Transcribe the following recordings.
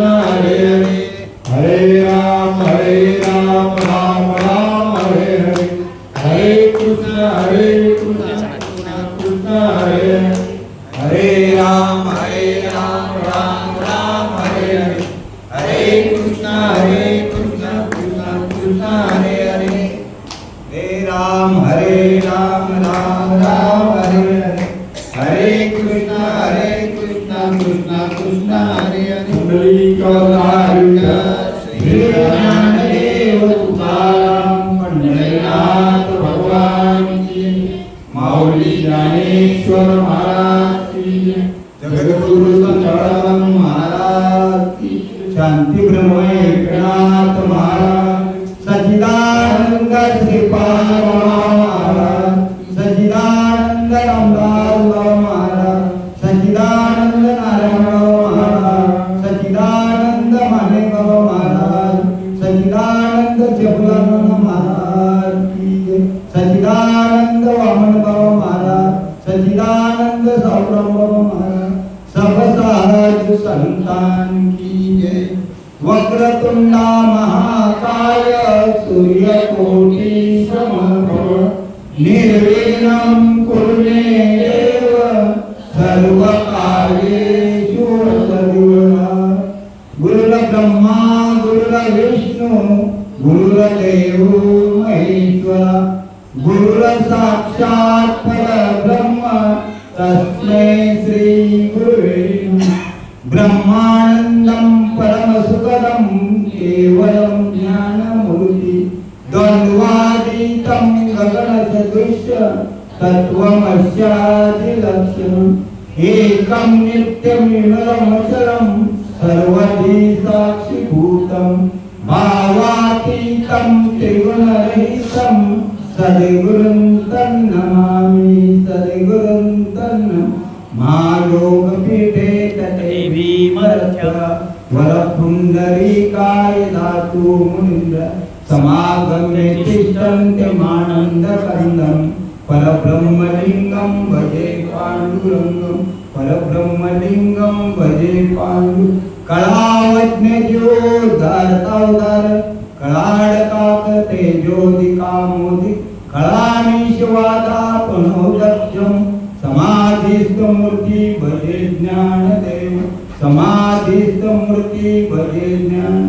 कृष्ण हरे हरे हरे राम राम राम हरे हरे हरे कृष्ण कृष्ण कृष्ण हरे हरे राम राम हरे हरे हरे कृष्ण कृष्ण कृष्ण हरे हरे हरे राम राम हरे हरे हरे कृष्ण कृष्ण कृष्ण हरे हरे पुंडलीकावतारूढ श्री ज्ञानदेव तुकाराम पंढरीनाथ भगवान की माऊली ज्ञानेश्वर महाराज की जगद्गुरु तुकाराम महाराज की शांती ब्रह्म एकनाथ महाराज सच्चिदानंद श्रीपाद महाराज सच्चिदानंद रामदास महाराज सच्चिदानंद नारायण महाराज सच्चिदानंद मानेक महाराज सच्चिदानंद जगुलानंद महाराज की सच्चिदानंद वामन महाराज सच्चिदानंद सौरभ महाराज सब सारज संतान की जय वक्रतुंडा महाकाय सूर्यकोटि समप्रभ निर्विघ्नं कुरु मे देव सर्वकार्येषु सर्वदा गुरुर्ब्रह्मा गुरुर्विष्णु गुरुर्देवो महेश्वरा गुरुर्साक्षात् परब्रह्म तस्मै श्री गुरुवे नमः ब्रह्मानंदं परमसुखदं केवलं ज्ञानमूर्ति द्वन्द्वातीतं गगनसदृश्य तत्त्वमस्यादिलक्ष्यम् एकं नित्यमिमलमचलं सर्वधी साक्षिभूतं भावातीतं त्रिगुणरहितं सद्गुरुं तन्नमामि सद्गुरुं महायोगपीठे तटे भीमरथ वरपुंडरीकाय धातु मुनीन्द्र समागमे तिष्ठन्त्यमानन्दकन्दं परब्रह्मलिङ्गं भजे पाण्डुरङ्गं परब्रह्मलिङ्गं भजे पाण्डु कलावज्ञज्योदारतावदार कलाडकाक तेजोदिकामोदिक कलानीशवादापनोदक्षं समाधिस्थ मूर्ति भजे ज्ञानदेव समाधिस्थ मूर्ति भजे ज्ञान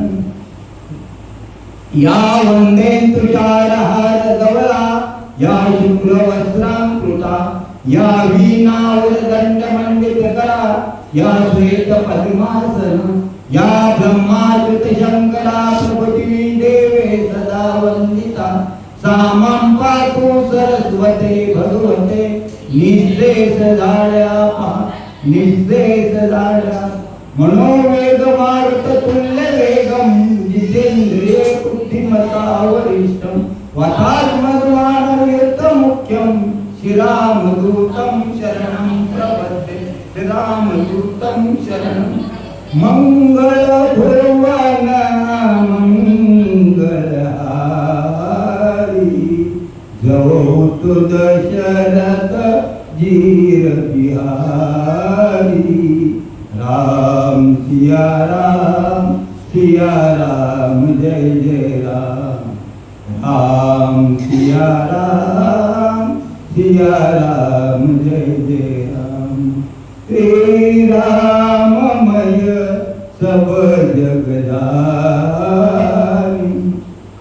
या वंदे तुषारहार धवला या शुभ्रवस्त्रांकृता या वीणावरदण्डमण्डितकरा या श्वेत पद्मासन या ब्रह्माच्युत शंकरा प्रभुती देवे सदा वंदिता सामं पातु सरस्वते भगवते निःशेष झाल्या निःशेष झाल्या मनोवेग मारुत तुल्य वेगं जितेंद्रिय बुद्धिमता वरिष्ठं वतात्मज्ञानयुक्त मुख्यं श्रीरामदूतं शरणं प्रपद्ये श्रीरामदूतं शरणं मंगलभुवन मंगलहारी जौतु दशरथ जीर बिहारी राम सिया राम जय जय राम राम सिया राम जय जय राम श्री राममय सब जगदारी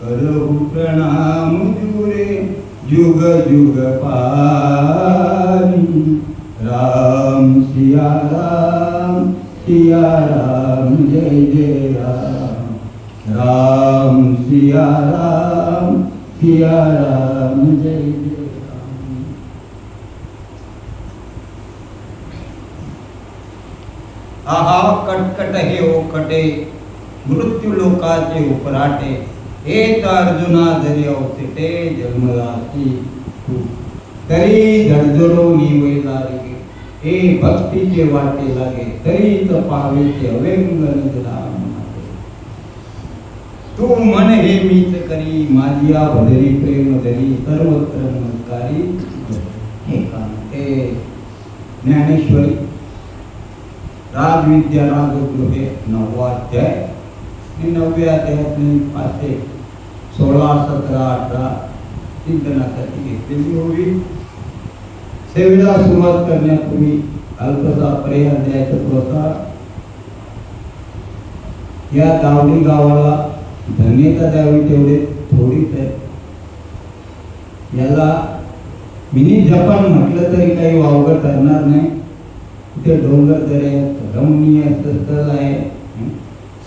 करहु प्रणाम जुरे जुग जुग पारी राम सिया राम जय जय राम राम सिया राम जय जय राम। आहा कटकट हे ओकटे मृत्यू लोकाचे उपराटे एक अर्जुना जरी अवसिटे जन्मदासी तरी झडझडो निवैला रे हे भक्तीचे वाटे लागे तरीच पावेचे अव्यंग राम तू मन हे मीच करी माझिया भदरी प्रेम धरी सर्वत्र नमस्कारी हे कांते ज्ञानेश्वरी रागविद्या रागगृहे 9वा अध्याय आणि 9व्या अध्यायातून 16, 17, 18 चिंतनासाठी घेतलेली होईल. सेवेला सुरुवात करण्यापूर्वी अल्पसा पर्याय द्यायचा होता. या गावडी गावाला धन्यता द्यावी तेवढे थोडीच आहे. याला मिनी जपान म्हटलं तरी काही वावगं ठरणार नाही. तिथे डोंगर दरे रमणीय स्थळ आहे,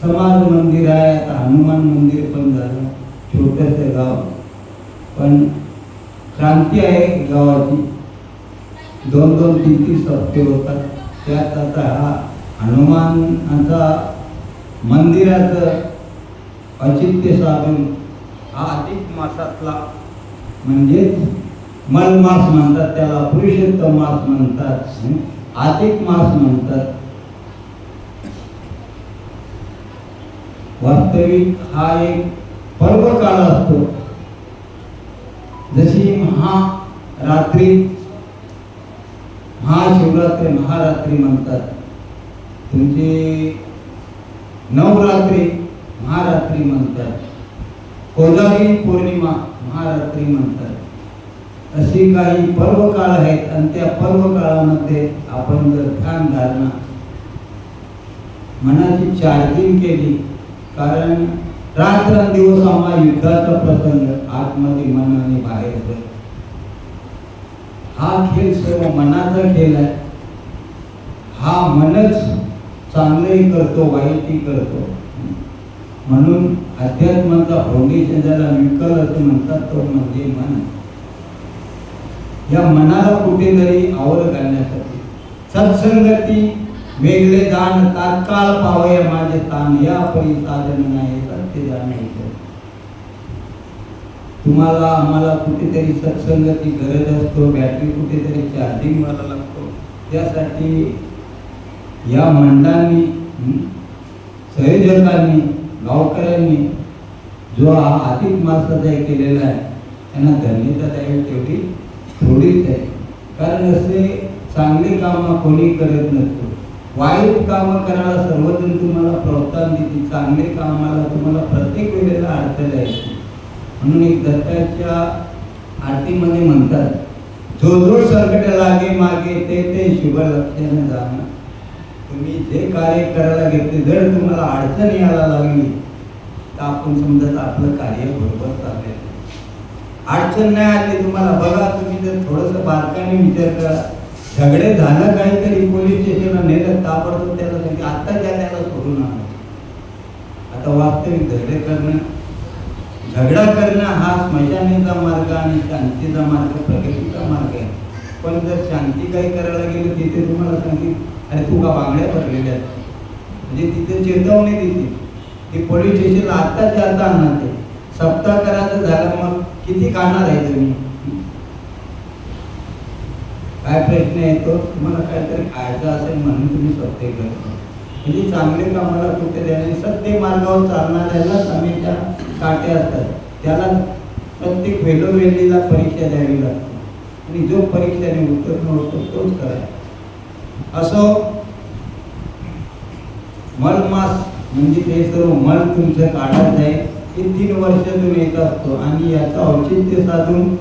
समाज मंदिर आहे, आता हनुमान मंदिर पण झालं, छोटंसं गाव पण क्रांती आहे गावाची. 2-2, 3-3 सप्ते होतात. त्यात आता हा हनुमानाचा मंदिराचं औचित्य साधून हा अधिक मासातला म्हणजेच मलमास म्हणतात, त्याला पुरुषोत्तम मास म्हणतात, अधिक मास म्हणतात. वास्तविक हा एक पर्व काळ असतो. जशी महारात्री, महाशिवरात्री, महारात्री म्हणतात. तुमची नवरात्री महारात्री म्हणतात, कोजागिरी पौर्णिमा महारात्री म्हणतात. अशी काही पर्व काळ आहेत आणि त्या पर्व काळामध्ये आपण जर ध्यान धारणा मनाची चार्जिंग केली, कारण रात्रंदिवस आम्हा युद्धाचा प्रसंग आतमध्ये मन आणि बाहेर जर हा खेळ सर्व मनाचा खेळ आहे. हा मनच चांगलंही करतो, वाईटही करतो. म्हणून अध्यात्माचा फाउंडेशन ज्याला विकल असं म्हणतात तो म्हणजे मन. या मनाला कुठेतरी आवर घालण्यासाठी सत्संगती वेगळे दान तात्काळ पावया माझे ताण, या परी साधन नाही सत्य जाणायचं. तुम्हाला आम्हाला कुठेतरी सत्संगती गरज असतो, बॅटरी कुठेतरी चार्जिंग व्हायला लागतो. त्यासाठी या मंडळांनी, संयोजकांनी, गावकऱ्यांनी जो हा अधिक मासाचा केलेला आहे त्यांना धन्यता द्यावी तेवढी थोडीच आहे. कारण असे चांगले कामं कोणी करत नसतो. वाईट कामं करायला सर्वजण तुम्हाला प्रोत्साहन देतील, चांगले कामाला तुम्हाला प्रत्येक वेळेला अडचण आहे. म्हणून एक दत्ताच्या आरतीमध्ये म्हणतात, जो जो संकट लागे मागे ते ते शुभ लक्षण जाणं. तुम्ही जे कार्य करायला घेतले जर तुम्हाला अडचण यायला लागली तर आपण समजत आपलं कार्य बरोबर चाललंय. अडचण नाही आली तुम्हाला, बघा तुम्ही जर थोडंसं बारकाने विचार करा, झगडे झालं काहीतरी पोलीस स्टेशनला नेलं, ताबडतोब त्याला सांगितलं आत्ता त्याला सोडून आणा. आता वास्तविक झगडा करणं हा स्मशानीचा मार्ग आणि शांतीचा मार्ग, प्रगतीचा मार्ग आहे. पण जर शांती काही करायला गेलं तिथे तुम्हाला सांगितलं अरे तू का बांगड्या भरलेल्या आहेत, म्हणजे तिथे चेतावणी देते की पोलीस स्टेशनला आत्ता चालता आणणार. ते सप्ताह करायचं झालं मग किती खाणार आहे तुम्ही? काय प्रश्न येतो तुम्हाला, काहीतरी खायचं असेल म्हणून तुम्ही सत्य करता. म्हणजे चांगले कामाला कुठे द्यायला, सत्य मार्गावर चालणाऱ्यालाच हमेशा काटे असतात. त्याला प्रत्येक वेळोवेळीला परीक्षा द्यावी लागते आणि जो परीक्षेने उत्तीर्ण होतो तोच करायचा. असो मलमास म्हणजे ते सर्व मल तुमचं काढत आहे. हे 3 वर्षातून येत असतो आणि याचं औचित्य साधून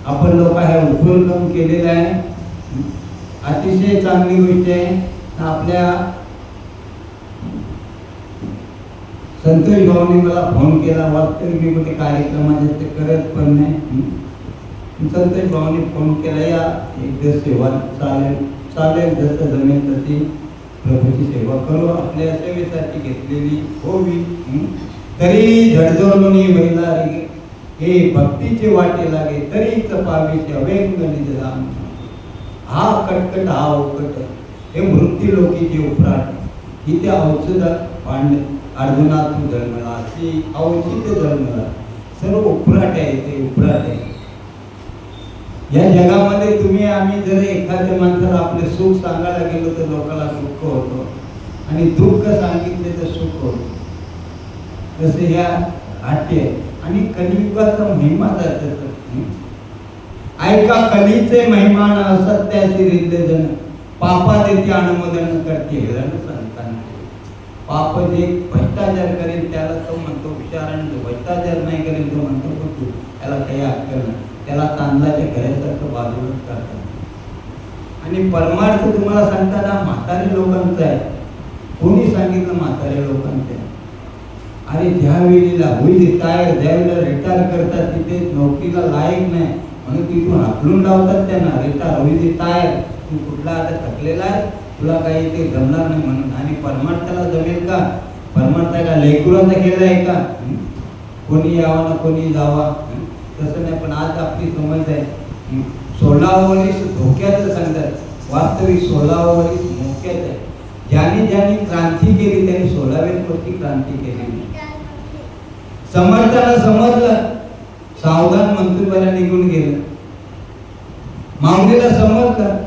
आपण लोक हे उपक्रम केलेला आहे. अतिशय चांगली गोष्ट आहे. आपल्या संतोष भाऊनी मला फोन केला. वास्तविक मी कुठे कार्यक्रमाचे ते करत पण नाही. संतोष भाऊनी फोन केला, या एक दिवस सेवा चालेल जसं जमेल तशी प्रभूची सेवा करू. आपल्या सेवेसाठी घेतलेली होवी तरी झडझडून महिला हे भक्तीचे वाटे लागे तरीच पावीचे अवेंगनित राम. हा कटकट हा उकट हे मृत्यू लोकीचे उपराट इथे औषधात अर्जुना तू जन्मला अशी औचित्य जन्मला. सर्व उपराट आहे, ते उपराट आहे. या जगामध्ये तुम्ही आम्ही जर एखाद्या माणसाला आपले सुख सांगायला गेलो तर लोकांना दुःख होतो आणि दुःख सांगितले तर सुख होतो. जसे ह्या हाट्य आणि कलियुगाचा महिमा जातात. ऐका कलीचे महिमान असत्याची रिद्ध जन पापा देते अनुमोदन करते हेळण संतांना. पाप जे भ्रष्टाचार करेल त्याला तो म्हणतो हुशार, आणि जो भ्रष्टाचार नाही करेल तो म्हणतो तू त्याला काही अक्कल नाही, त्याला तांदळाच्या घरासारखं बाजूलाच करतात. आणि परमार्थ तुम्हाला सांगताना म्हातारे लोकांचा आहे. कोणी सांगितलं म्हातारे लोकांचं आहे? अरे ज्या वेळेला होईल रिटायर, ज्यावेळेला रिटायर करतात तिथे नोकरीला लायक नाही म्हणून तिथून हाकलून लावतात त्यांना. रिटायर होईल रिटायर, तू कुठला आता थकलेला आहे, तुला काही ते जमणार नाही म्हणून. आणि परमार्थाला जमेल का? परमार्थ का लेकरांचा केलं आहे का? कोणी यावा ना कोणी जावा तसं नाही. पण आज आपली समज आहे 16 वर्ष धोक्याचं सांगतात, वास्तविक 16 वर्ष धोक्यात आहे. ज्याने ज्याने क्रांती केली त्यांनी 16व्या वर्षी क्रांती केली. समर्थाला समजलं, सावधान मंत्रीपणा निघून गेलं. माऊलीला समजलं,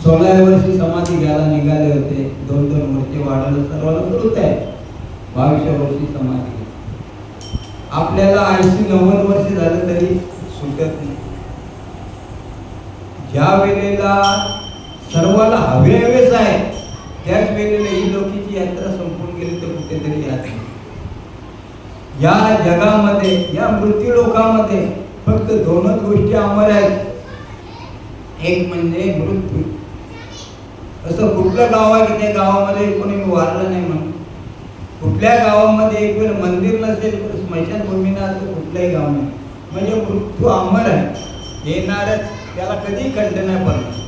16व्या वर्षी समाधी घ्यायला निघाले होते, 2-2 वर्षे वाढवलं, सर्वांना कळत आहे 22व्या वर्षी समाधी. आपल्याला 80-90 वर्ष झालं तरी सुटत नाही. ज्या वेळेला सर्वाला हवेच आहे त्याच वेळेला ही लोकीची यात्रा संपून गेली तर कुठेतरी यात्रा. या जगामध्ये, या मृत्यू लोकामध्ये फक्त 2च गोष्टी अमर आहेत. एक म्हणजे मृत्यू. असं कुठलं गाव आहे की त्या गावामध्ये कोणी वारलं नाही म्हणून? कुठल्या गावामध्ये एक वेळ मंदिर नसेल, स्मशानभूमी नसेल, कुठलंही गाव नाही. म्हणजे मृत्यू अमर आहे, येणारच, त्याला कधी खंड नाही पडणार.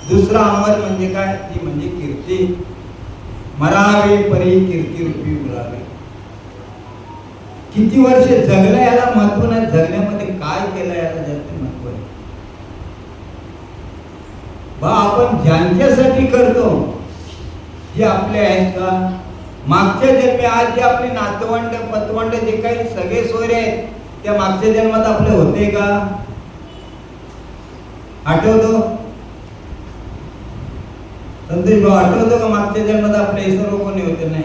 दुसरा अमर म्हणजे काय? ती म्हणजे कीर्ती. मरावे परी कीर्ती रूपी उरावे. किती वर्ष जगलं याला महत्व नाही, जगण्यामध्ये काय केलं याला जास्त महत्व आहे. आपण ज्यांच्यासाठी करतो जे आपले आहेत का मागच्या जन्मी, आज जे आपले नातवंड पतवंड जे काही सगळे सोयरे आहेत त्या मागच्या जन्मात आपले होते का? आठवतो संतोष भाऊ, आठवतो का मागच्या जन्मात आपले हे सर्व कोणी होते? नाही.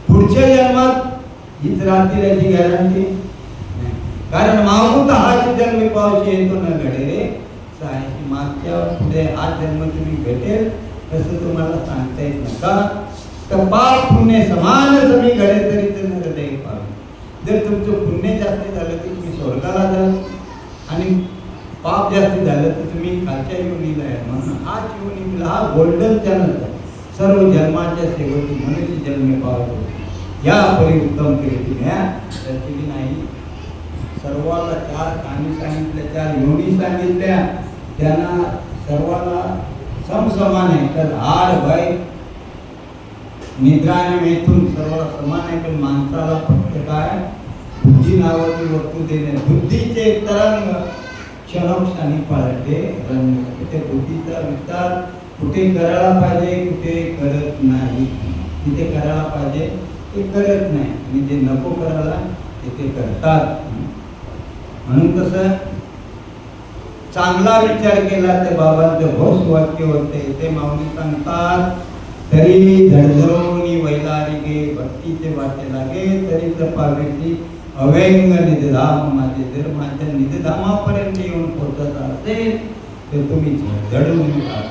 पुढच्या जन्मात हीच राहतील याची गॅरंटी नाही. कारण मागून हाच जन्म पावशी येतो ना घडे रे सायची. मागच्या पुढे हा जन्म तुम्ही भेटेल तसं तुम्हाला सांगता येत नका. तर पाप पुण्य समान तुम्ही घडे तरी त्यांना हृदय पावे. जर तुमचं पुण्य जास्त झालं तर तुम्ही स्वर्गाला जाल, आणि पाप जास्त झालं तर तुम्ही खालच्या योनीला आहे. म्हणून हा योनीला हा गोल्डन चॅनल आहे. सर्व जन्माच्या शेवटी मनुष्य जन्म पावतो या परी उत्तम कीर्ती घ्या त्याची नाही. सर्वाला 4 कानी सांगितल्या, 4 योनी सांगितल्या, त्यांना सर्वाला समसमान आहे. तर हाड भय निद्रा आणि मैथून सर्वाला समान आहे. पण माणसाला फक्त काय बुद्धी नावाची वस्तू देणे. बुद्धीचे तरंग क्षणोक्षणी पळते रंग. ते बुद्धीचा विस्तार कुठे करायला पाहिजे, कुठे करत नाही. तिथे करायला पाहिजे ते करत नाही, आणि जे नको करायला ते करतात. म्हणून कसं चांगला विचार केला ते बाबांचं घोष वाक्य होते. ते माऊली सांगतात, तरी झडझडून वैलारी गे भक्तीचे वाटे लागे, तरी तपावेची अव्यंग निजधाम माझे. जर माझ्या निजधामापर्यंत येऊन पोहोचत असेल तर तुम्ही झडझडून राहा.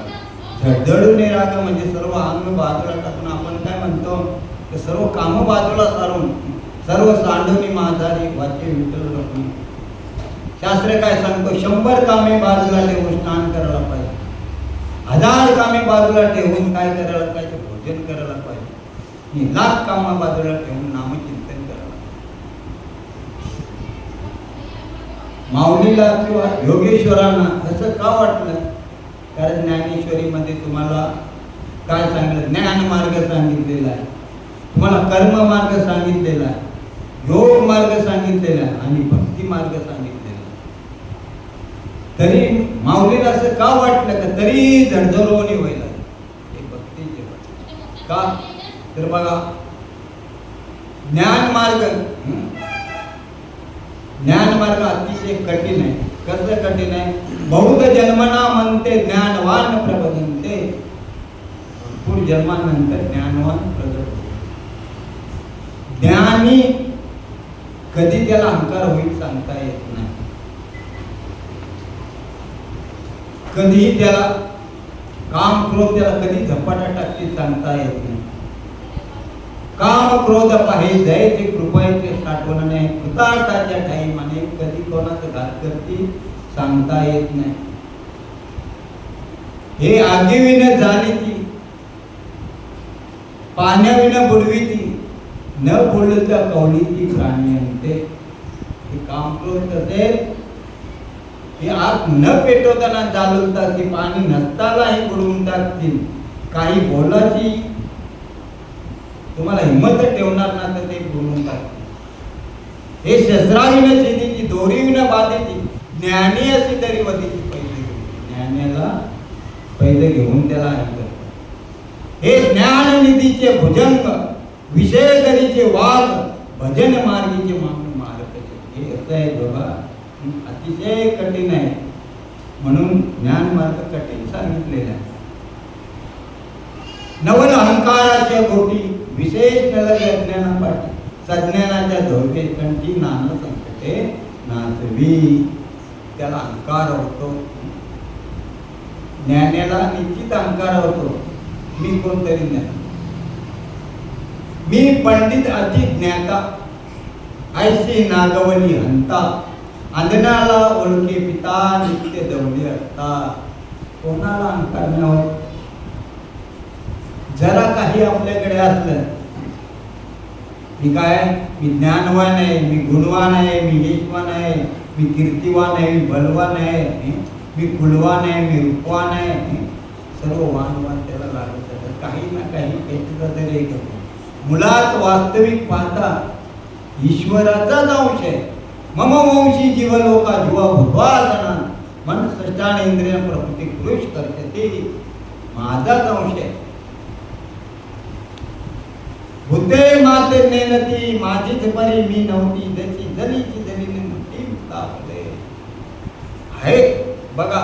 झडझडून राहा म्हणजे सर्व अंग बाजूला टाकून आपण काय म्हणतो, तर सर्व कामं बाजूला सारून सर्व सांडूनी माझारी वाचे विठ्ठल रखून. शास्त्र काय सांगतो, 100 कामे बाजूला ठेवून स्नान करायला पाहिजे, 1000 कामे बाजूला ठेवून काय करायला पाहिजे, भोजन करायला पाहिजे, 1,00,000 कामा बाजूला ठेवून नामचिंतन करायला पाहिजे. माऊलीला किंवा योगेश्वरांना असं का वाटलं? कारण ज्ञानेश्वरीमध्ये तुम्हाला काय सांगितलं? ज्ञान मार्ग सांगितलेला आहे, तुम्हाला कर्म मार्ग सांगितलेला आहे, योग मार्ग सांगितलेला आहे, आणि भक्ती मार्ग सांगितलेला. तरी माऊलीला असं का वाटलं का तरी झडझडवणी व्हायला हे भक्तीचे का? तर बघा, ज्ञान मार्ग अतिशय कठीण आहे. कसं कठीण आहे? बहुत जन्मना म्हणते ज्ञानवान प्रबोधनते. भरपूर जन्मानंतर ज्ञानवान प्रगट होते. ज्ञानी कधी त्याला अहंकार होईल सांगता येत नाही. कधीही त्याला काम क्रोध त्याला कधी झपाटा टाकतील सांगता येत नाही. काम क्रोध पाहे जयचे कृपयेचे साठवण नाही, कृतार्थाच्या ठाई माने कधी कोणाचं घात करतील सांगता येत नाही. हे आगीविन जाणीती पाण्याविन बुडवीती न बुडता कवळीती प्राणी अंते. हे काम क्रोध असेल ही आग न पेटवताना जाळतात, की पाणी नसतानाही बुडवून टाकतील. काही बोलाची तुम्हाला हिंमत ठेवणार ना तर ते बुडवून टाकतील. हे शस्त्राविन छेदीची दोरीविन बांधीची ज्ञानी अशी तरी वधीची पहिले ज्ञानाला पहिले घेऊन त्याला ऐकत. हे ज्ञान निधीचे भुजंग विषय करीचे वाघ भजन मार्गीचे मार्ग. हे असं आहे बघा, अतिशय कठीण आहे म्हणून ज्ञान मार्ग कठीण सांगितलेला आहे. नवल अहंकाराच्या गोटी विशेष नलग अज्ञानापाठी सज्ञानाच्या धोके कंठी नान संकटे नाचवी. त्याला अहंकार होतो, ज्ञानाला निश्चित अहंकार होतो. मी कोणतरी नाही, मी पंडित अति ज्ञाता ऐशी नागवली हंता. अंधनाला ओळखे पिता नित्य दवडी असता. कोणाला अहंकार नाही होत. जरा काही आपल्याकडे असलं मी काय, मी ज्ञानवान आहे, मी गुणवान आहे, मी यशवान आहे, मी कीर्तिवान आहे, मी बलवान आहे, मी कुलवान आहे, मी रूपवान आहे, सर्व वान त्याला लागत जातात. काही ना काही त्याचा तरी एक मुळात वास्तविक पाहता ईश्वराचाच अंश आहे. मम वंशी जीवलोका जीवा भूत्वा जना मन सष्टान इंद्रिय प्रकृती पुरुष करते ते माझाच अंश आहे. भूते माते नेनती माझीच परी मी नव्हती जशी जलीची जलीने नव्हती तापले. आहे बघा,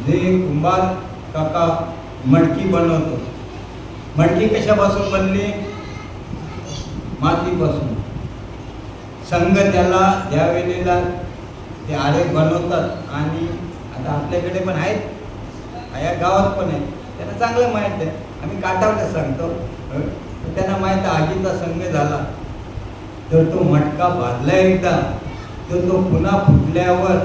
जे कुंभार काका मडकी बनवतो, मडकी कशापासून बनली? मातीपासून. संघ त्याला ज्या वेळेला ते आरेख बनवतात आणि आता आपल्याकडे पण आहेत, या गावात पण आहेत, त्यांना चांगलं माहीत आहे. आम्ही काटावलं सांगतो, त्यांना माहीत आहे आगीचा संघ झाला तर तो मटका भाजला एकदा तर तो पुन्हा फुटल्यावर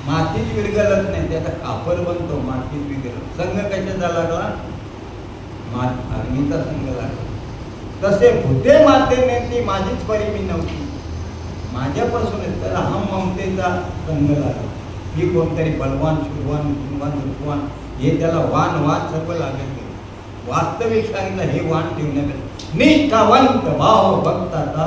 मातीत विरघळत नाही, त्याचा कापर बनतो मातीत विरघळत. संघ कशाचा लागला? अग्नीचा संघ लागला. तसे भूते मातेने ती माझीच परी मी नव्हती, माझ्यापासूनच त्याला हम ममतेचा संघ लागला. मी कोणतरी बलवान शुभवान गुणवान रूपवान हे त्याला वान सर्व लागत. वास्तविक सांगितलं हे वाण ठेवण्याकडे निष्ठावंत भाव भक्ताचा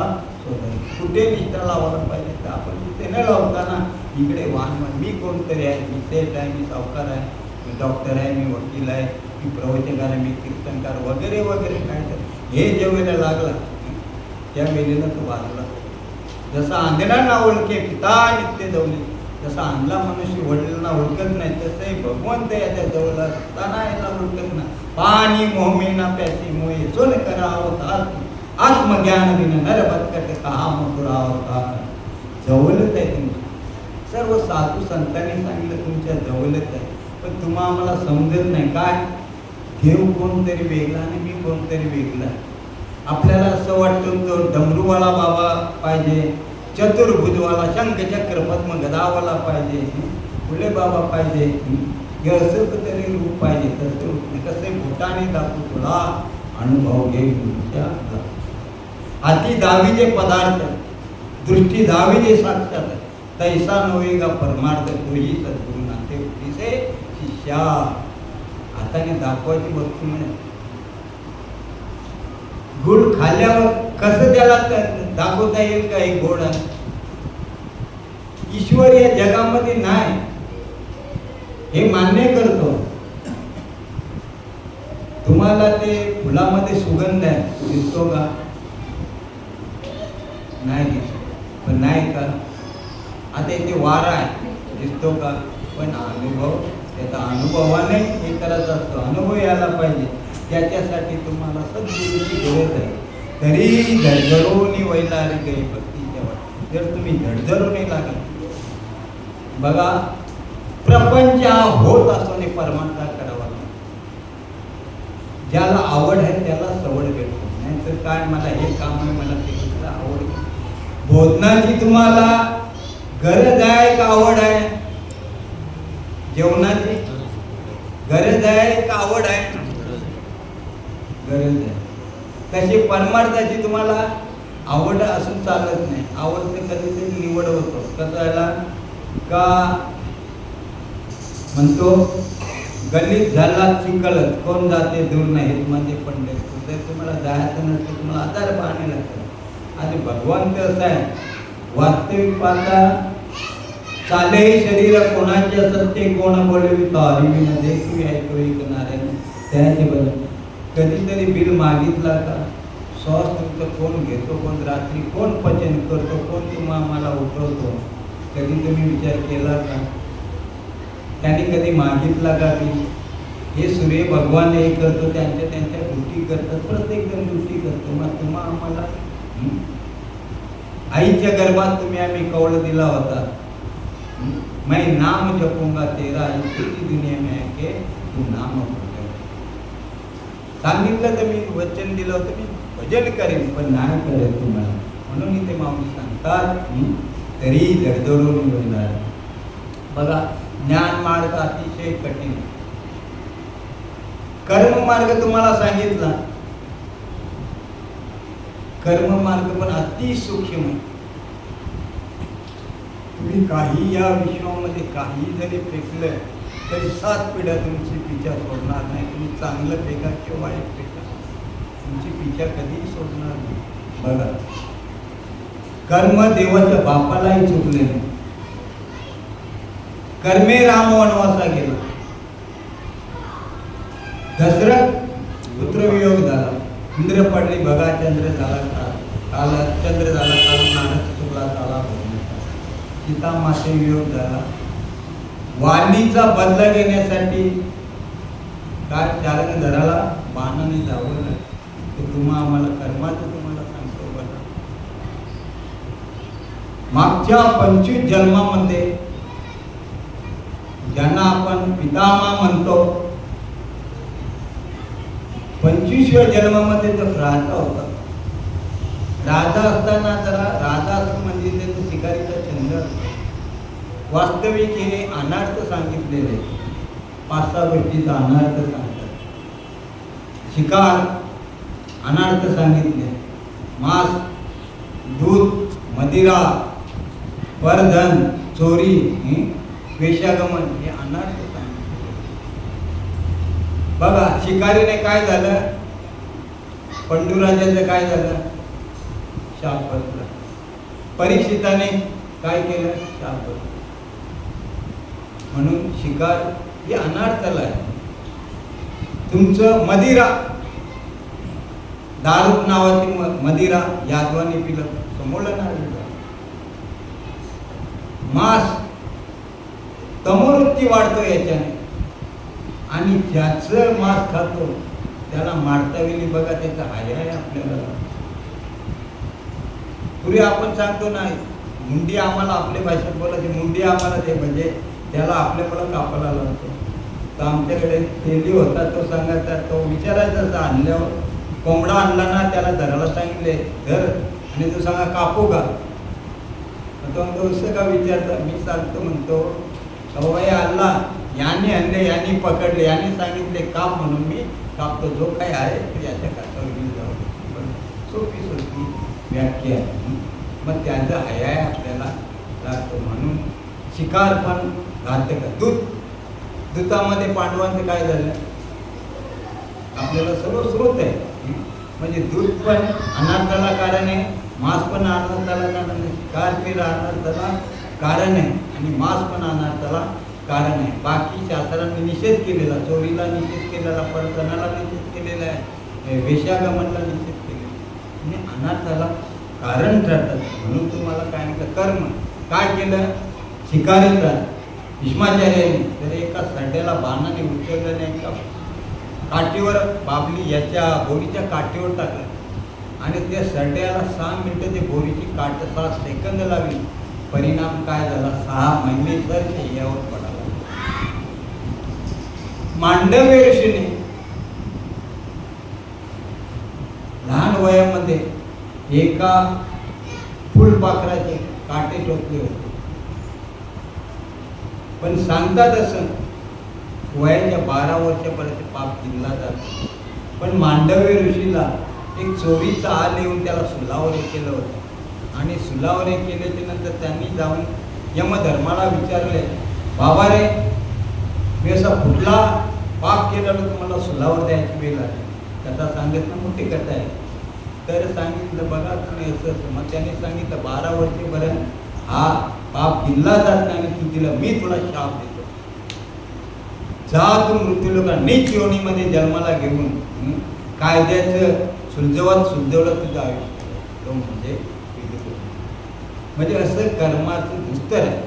कुठे निष्ठा लावायला पाहिजे तर आपण तिथे न लावताना इकडे वाण मी कोणतरी आहे, मी सेठ आहे, मी सावकार आहे, मी डॉक्टर आहे, मी वकील आहे, मी प्रवचनकार आहे, मी कीर्तनकार वगैरे वगैरे काय तर हे ज्या वेळेला लागला त्या वेळेला तो वाजला. जसा अंधनांना ओळखे पिता नित्य जवली, जसा अंधला मनुष्य वडिलांना ओळखत नाही तसे भगवंत याच्या जवळ असताना याला ओळखत नाही. पाणी मोहमेना प्यासी मोहे सोन करावं आत्मज्ञान विन नर बदकट कहा मथुरावता. जवळच आहे तुमच्या. सर्व साधू संतांनी सांगितलं तुमच्या जवळच आहे, पण तुम्हा आम्हाला समजत नाही. काय देव कोणतरी वेगळा आणि मी कोणतरी वेगळा. आपल्याला असं वाटतं तो डमरूवाला बाबा पाहिजे, चतुर्भुजवाला शंख चक्र पद्म गदावाला पाहिजे, फुले बाबा पाहिजे, हे असं तरी रूप पाहिजे. तसं कसे भूताने दाखवू तुला अनुभव घे तुमच्या. हाती दावीचे पदार्थ दृष्टी दावीचे साक्षात तैसा नवेगा परमार्थ तोही सद्गुरू नाते उठीसे शिष्या. हाताने दाखवायची वस्तू नाही. गुळ खाल्ल्यावर कसं त्याला दाखवता येईल का एक गोड आहे? ईश्वर या जगामध्ये नाही हे मान्य करतो. तुम्हाला ते फुलामध्ये सुगंध आहे दिसतो का? नाही दिसतो. पण नाही का आता इथे वारा आहे दिसतो का? पण अनुभव त्याचा अनुभवाने हे करत असतो. अनुभव यायला पाहिजे, त्याच्यासाठी तुम्हाला सद्गुरूची गरज आहे. तरी झडझडून वैलारी गई भक्तीच्या वाट. जर तुम्ही झडझडून लागला बघा प्रपंच हा होत असतो आणि परमार्थ करावा लागतो. ज्याला आवड आहे त्याला सवड भेटतो. नाहीतर काय मला हे काम आहे मला ते आवड. भोजनाची तुम्हाला गरज आहे का आवड आहे? जेवणाची गरज आहे का आवड आहे? गरज आहे. तशी परमार्थाची तुम्हाला आवड असून चालत नाही. आवड ते कधीतरी निवड होतो. कसायला का म्हणतो गल्लीत झाला चिखलच कोण जाते दूर नाहीत म्हणजे पंडित. जर तुम्हाला जायचं नसतं तुम्हाला आधार पाहणे लागतं. आणि भगवान तर असं आहे वास्तविक पाहता चाले शरीर कोणाचे असत ते कोण बोलवितो हरिवी न देखू ऐकू ऐकणारे त्याचे बदल. कधीतरी बिल मागितला का? श्वास तुमचं कोण घेतो, कोण रात्री कोण पचन करतो, कोण तुम्हाला मला उठवतो, कधी तुम्ही विचार केला का? त्यांनी कधी मागितला का की हे सूर्य भगवान हे करतो त्यांच्या ड्युटी करतात. प्रत्येक जण ड्युटी करतो. मग तुम्हाला आम्हाला आईच्या गर्भात तुम्ही आम्ही कौल दिला होता. मैं नाम जपूंगा तेरा इतनी दुनिया में है के तू नाम सांगितलं तर मी वचन दिलं होतं मी भजन करेन पण नाही करेल तुम्हाला. म्हणून इथे माऊली सांगतात तरी दडदडून बोलणार. बघा ज्ञान मार्ग अतिशय कठीण. कर्म मार्ग तुम्हाला सांगितला. कर्म मार्ग पण अति सूक्ष्म आहे. तुम्ही काही या विश्वामध्ये काही जरी फेकलं तरी 7 पिढ्या तुमची पिछा सोडणार नाही. तुम्ही चांगलं फेका किंवा वाईट फेका तुमची पिछा कधीही सोडणार नाही. बघा कर्म देवाच्या बापालाही चुकले नाही. कर्मे राम वनवासा गेला. दशरथ पुत्रवियोग झाला. इंद्र पडली बघा चंद्र झाला काल चंद्र झाला काल नारद चुकला झाला. सीता माते वियोग झाला. वालीचा बदला घेण्यासाठी काय चारण धराला बाणाने जावं तुम्हा आम्हाला कर्माचं तुम्हाला सांगतो. बघा मागच्या 25 जन्मामध्ये ज्यांना आपण पितामह म्हणतो 25व्या जन्मामध्ये तो राजा होता. राजा असताना जरा राजा असं म्हणजे त्याचं शिकारीचा छंद. वास्तविक हे अनार्थ सांगितलेले 5-6 गोष्टीचा अनार्थ सांगतात. शिकार अनार्थ सांगितले. मांस दूध मदिरा परधन चोरी वेश्यागमन हे अनार्थ सांगितले. बघा शिकारीने काय झालं? पंडूराजाचं काय झालं? शाप बसला. परीक्षिताने काय केलं? शाप बसला. म्हणून शिकार ही अनार्थाला आहे. तुमचं मदिरा दारू नावाची मदिरा यादवाने पिलं समोरला नाही. मांस तमोवृत्ती वाढतो याच्याने. आणि ज्याचं मांस खातो त्याला मारता वेळी बघा त्याचा हाय आहे आपल्याला. पूर्वी आपण सांगतो नाही मुंडी आम्हाला आपल्या भाषेत बोलायची मुंडी आम्हाला ते म्हणजे त्याला आपल्या मला कापायला लावतो. तर आमच्याकडे तेली होता तो सांगायचा तो विचारायचा आणल्यावर कोंबडा आणला ना त्याला धरायला सांगितले धर आणि तो सांगा कापू का? तो असं का विचारता? मी सांगतो म्हणतो सवय आणला याने आणले यांनी पकडले यांनी सांगितले काप म्हणून मी कापतो. जो काही आहे ते याच्या काठावर घेऊन जाऊ. सोपी सोपी व्याख्या. मग त्याचा हयाय आपल्याला लागतो. म्हणून शिकार पण घातक. दूतामध्ये पांडवांचं काय झालं? आपल्याला सर्व स्रोत आहे. म्हणजे दूध पण अनार्थाला कारण आहे, मांस पण अनार्थाला कारण आहे, शिकार पण अनार्थाला कारण आहे आणि मांस पण अनार्थाला कारण आहे. बाकी शास्त्रांनी निषेध केलेला, चोरीला निषेध केलेला, परतनाला निषेध केलेला आहे, वेश्यागमनला निषेध केलेला म्हणजे अनार्थाला कारण ठरतात. म्हणून तुम्हाला काय म्हटलं? कर्म काय केलं? शिकारीचा भीष्माचार्यांनी तर एका सड्याला बाणाने उचललं नाही का काठीवर बाबली याच्या बोरीच्या काठीवर टाकलं आणि त्या सड्याला 6 मिनिटं ते बोरीची काठ 6 सेकंद लागली. परिणाम काय झाला? 6 महिने तर यावर पडाला. मांडव्य ऋषीने लहान वयामध्ये एका फुलपाखराचे काटे टोचले होते. पण सांगतात असं वयाच्या 12 वर्षापर्यंत पाप गिनला जातो. पण मांडव्य ऋषीला एक चोरीचा आल येऊन त्याला सुलावर केलं होतं. आणि सुलावर केल्याच्या नंतर त्यांनी जाऊन यमधर्माला विचारले, बाबा रे, मी असा कुठला पाप केला तर मला सुलावर द्यायची वेळ आली. कथा सांगितलं मोठी कथा आहे. तर सांगितलं बघा तुम्ही असं. मग त्याने सांगितलं 12 वर्षेपर्यंत हा पाप गिनला जात नाही. तू दिला, मी तुला शाप देतो. जा तू मृत्यूलोका नीच योनीमध्ये जन्माला घेऊन कायद्याचं सुलझवलं तुझं आयुष्य. तो म्हणजे असं कर्माचं दुस्तर आहे.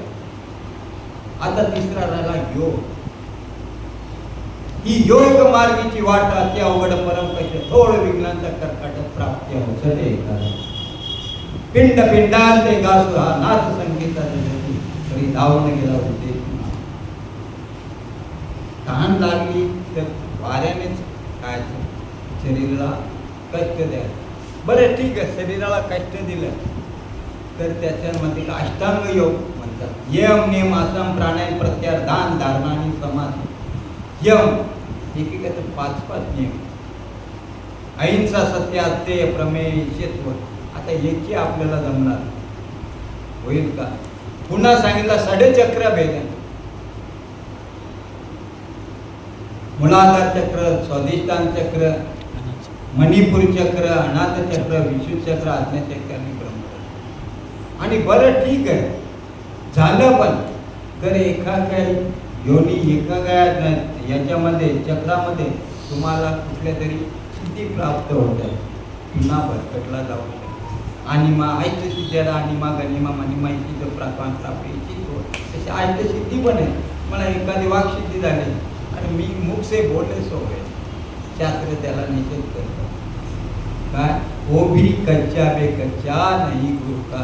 आता तिसरा राहिला योग. ही योग मार्गीची वाट अति अवघड परंपरेचे थोड विघ्नांचा कर्कट प्राप्ती औषधे पिंड पिंडांते गासू हा नाथ संगीता जगती तरी धावून गेला होते. तहान लागली तर वाऱ्यानेच काय शरीराला कष्ट द्यायचं. बरं ठीक आहे, शरीराला कष्ट दिलं तर त्याच्यामध्ये अष्टांग योग म्हणतात. यम नियम आसन प्राणायाम प्रत्याहार दान धारणा आणि समाधी. यम एकेकाचे 5-5 नियम. अहिंसा सत्य अस्तेय प्रमेय ईशत्व. आता याची आपल्याला जमणार होईल का? पुन्हा सांगितलं 6.5 भेदन. मूलाधार चक्र, स्वाधिष्ठान चक्र, मणिपूर चक्र, अनाथ चक्र, विशुद्ध चक्र, आज्ञा चक्र आणि ब्रह्मचक्र. आणि बरं ठीक आहे झालं. पण जर एखाद्या योनी एखाद्या याच्यामध्ये चक्रामध्ये तुम्हाला कुठल्या तरी सिद्धी प्राप्त होत आहे, पुन्हा भरकटला जाऊ शकतो. आणि मग ऐक्य सिद्ध्याला आणि मग गनिमा मनिमा इथे प्राप्त प्राप्ती तशी ऐक्य सिद्धी पण आहे. मला एखादी वाक्सिद्धी झाली आणि मी मुख से बोलले सो गए. शास्त्र त्याला निषेध करतो. काय वो भी कच्चा बे कच्चा नहीं गुरु का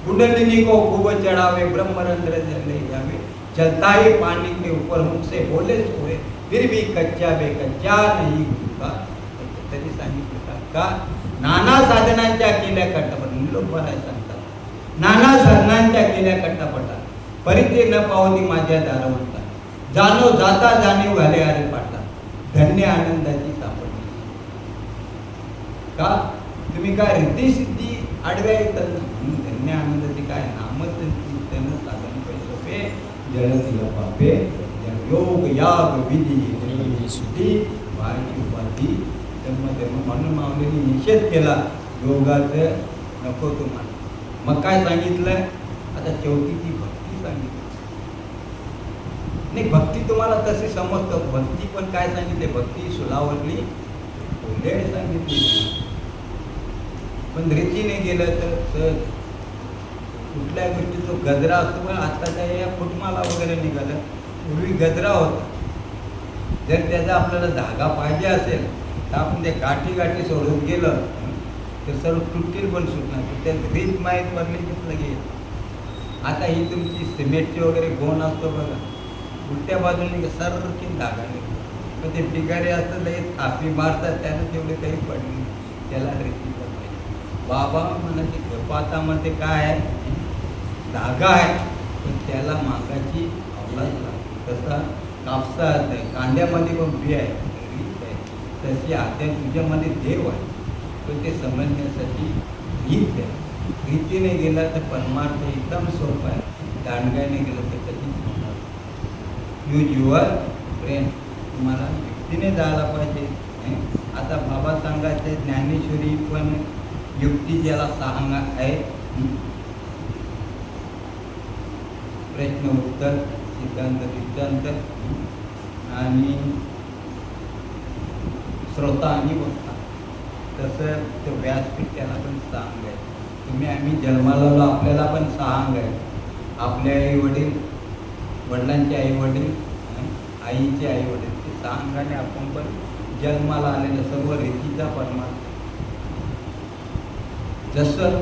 कुंडलिनी को खूब चढ़ावे ब्रह्मरंध्र जले जावे चलता ही पानी के ऊपर मुख से बोले सोए फिर भी कच्चा बे कच्चा नहीं गुरु का. तरी सांगितलं का नाना साधनांच्या केल्या कटापट लोक बराय सांगतात. नाना साधनांच्या केल्या कटापटा परिते न पावती माझ्या दारावंता जाणो जाता जाणीव घाले अरे पाटा धन्य आनंदाची सापडली. का तुम्ही काय रिद्धी सिद्धी आडव्या येतात. धन्य आनंदाची काय नामचिंतन साधन पैसोपे जळतील पापे योग याग विधी शुद्धी वाढी उपाधी धर्म म्हणून माऊलीने निषेध केला योगाचं नको तुम्हाला. मग काय सांगितलं आता शेवटीची भक्ती सांगितली. नाही भक्ती तुम्हाला तशी समजतं. भक्ती पण काय सांगितले भक्ती सुलावरली बोले सांगितली. पण रीतीने गेलं तर कुठल्या गोष्टीचा गजरा असतो. पण आत्ताच्या या फुटमाला वगैरे निघालं. पूर्वी गजरा होता. जर त्याचा आपल्याला धागा पाहिजे असेल तर आपण ते गाठी सोडून गेलं तर सर्व तुटतील पण सुटणार. त्या रीत माहीत पडली की लगेच. आता ही तुमची सिमेंटची वगैरे गोण असतो बघा, उलट्या बाजूने सारखी धागा निघतो. पण ते बिगारे असतं लगेच थापी मारतात. त्यानं तेवढे काही पडले त्याला रीती पाहिजे. बाबा म्हणायचे कपातामध्ये काय आहे धागा आहे पण त्याला मागाची अवलाच लागते. तसा कापसा कांद्यामध्ये पण बी आहे रीत आहे. तशी आता तुझ्यामध्ये देव आहे पण ते समजण्यासाठी रीत आहे. रीतीने गेला तर परमार्थ एकदम सोपा आहे. दांडगाने गेलं तर कधीच होणार. Use your brain. तुम्हाला युक्तीने जायला पाहिजे. आता बाबा सांगायचे ज्ञानेश्वरी पण युक्ती ज्याला सांगा आहे. प्रश्न उत्तर सिद्धांत सिद्धांत आणि श्रोता आणि वक्ता. तसं तो व्यासपीठ त्याला पण सांग आहे. तुम्ही आम्ही जन्माला आलो आपल्याला पण सांग आहे. आपले आई वडील वडिलांचे आई वडील आईचे आई वडील ते सांगाने आपण पण जन्माला आलेलं सर्व रीतीचा परमार्थ. जसं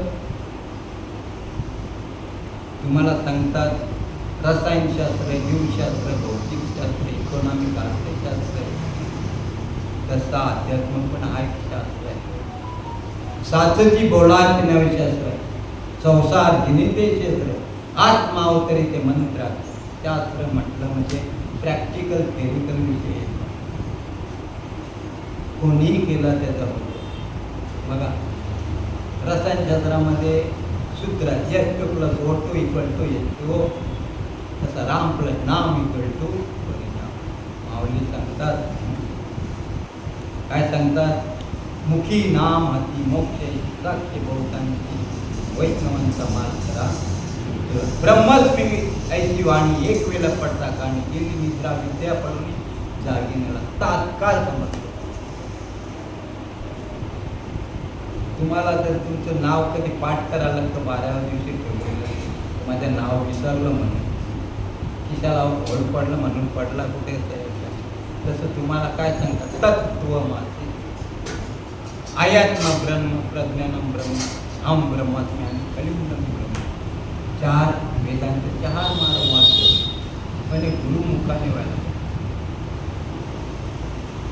तुम्हाला सांगतात रसायनशास्त्र, जीवशास्त्र, भौतिकशास्त्र, इकॉनॉमिक अर्थशास्त्र, तसा अध्यात्म पण हा एक शास्त्र आहे. साचची बोलाची नवशास्त्र आहे. संसार जिनिते क्षेत्र आत्मावतरिते मंत्र शास्त्र म्हटलं म्हणजे प्रॅक्टिकल थेरिकल विषय कोणीही केला त्याचा होतो. बघा रसायनशास्त्रामध्ये सूत्र H+O2 = H2O, तसा राम प्लस नाम = परिणाम. माऊली सांगतात, काय सांगतात? मुखी नाम हाती मोक्ष साक्ष बहुतांची वैष्णवांचा माल करा. ब्रह्मस्मी ऐशी वाणी एक वेळेला पडता काणी गेली निद्रा विद्या पडून जागिनेला तात्काळ समजतो. तुम्हाला जर तुमचं नाव कधी पाठ करायला तर 12व्या दिवशी ठेवलेलं माझं नाव विसरलं म्हणून किशाला ओढ पडलं म्हणून पडला कुठे तसं तुम्हाला काय सांगतात? तत्व मासे आयात्म ब्रह्म प्रज्ञानम ब्रह्म हम ब्रह्मात्म्या आणि कलिंगम ब्रह्म. 4 वेदांचे 4 मार्ग वाचतो म्हणजे गुरुमुखाने व्हायला.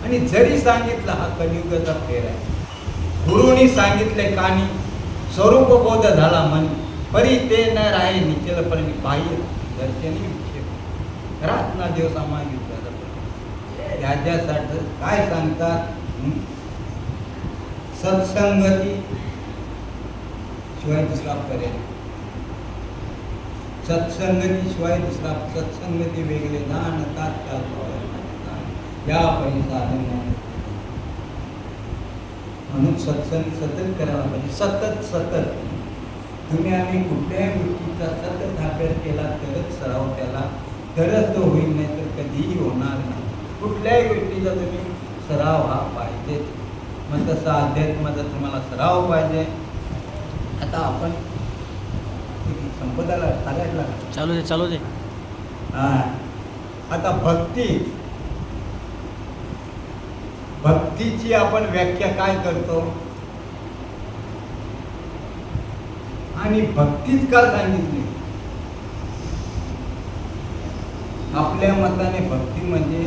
आणि जरी सांगितलं हा कलियुगाचा फेर आहे, गुरुनी सांगितले कानी स्वरूप बोध झाला मन परी ते न राहे निचल पण बाह्य दर्शनी विक्षेप रातना देव सामागितला. त्याच्यासाठी काय सांगतात? सत्संगती शिवाय दुसरा पर्याय, सत्संगती शिवाय दुसरा, सत्संगती वेगळे ज्ञान तात्काळ या पैसा म्हणून सत्संग सतत करायला पाहिजे. सतत तुम्ही आम्ही कुठल्याही गोष्टीचा सतत अभ्यास केला तरच सराव केला तरच तो होईल, नाही तर कधीही होणार नाही. कुठल्याही गोष्टीचा तुम्ही सराव हा पाहिजे. मग तसा अध्यात्माचा तुम्हाला सराव पाहिजे. आता आपण संपदाला चालायला चालू दे. आता भक्तीची आपण व्याख्या काय करतो आणि भक्तीच का सांगितली? आपल्या मताने भक्ती म्हणजे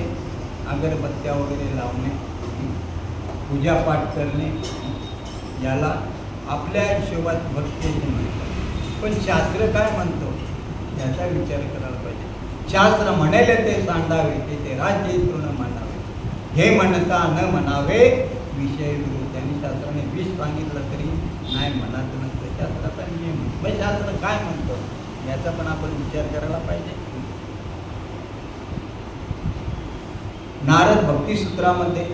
अगरबत्त्या वगैरे लावणे, पूजापाठ करणे, याला आपल्या हिशोबात भक्ती म्हणतात. पण शास्त्र काय म्हणतो याचा विचार करायला पाहिजे. शास्त्र म्हणेल ते सांडावे ते राज्य तृण मानावे, हे म्हणता न म्हणावे विषय विरुद्ध. त्यांनी शास्त्राने 20 सांगितलं तरी नाही म्हणत नसतं. शास्त्राचा नियम मग शास्त्र काय म्हणतं याचा पण आपण विचार करायला पाहिजे. नारद भक्तिसूत्रामध्ये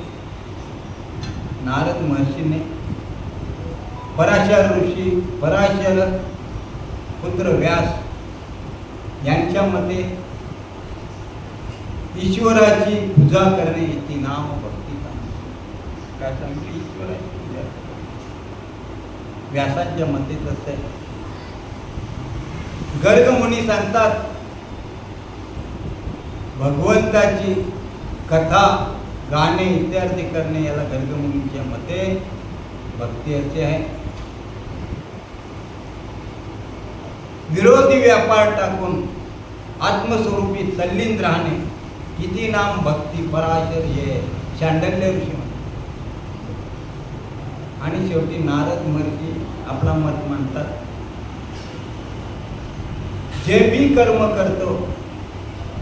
नारद महर्षीने पराशर ऋषी, पराशर पुत्र व्यास यांच्यामध्ये ईश्वराची पूजा करणे याची नाम भक्ती. काय सांगितले? ईश्वराची पूजा. व्यासांच्या मते तसं आहे. गर्गमुनी सांगतात भगवंताची कथा गाणे इत्यादी करणे याला गर्गमुनींच्या मते भक्ती असे आहे. विरोधी व्यापार टाकून आत्मस्वरूपी तल्लीन राहणे किती नाम भक्ती. पराशर हे शांडल्य ऋषी म्हणतात. आणि शेवटी नारद महर्षी आपला मत मांडतात, जे मी कर्म करतो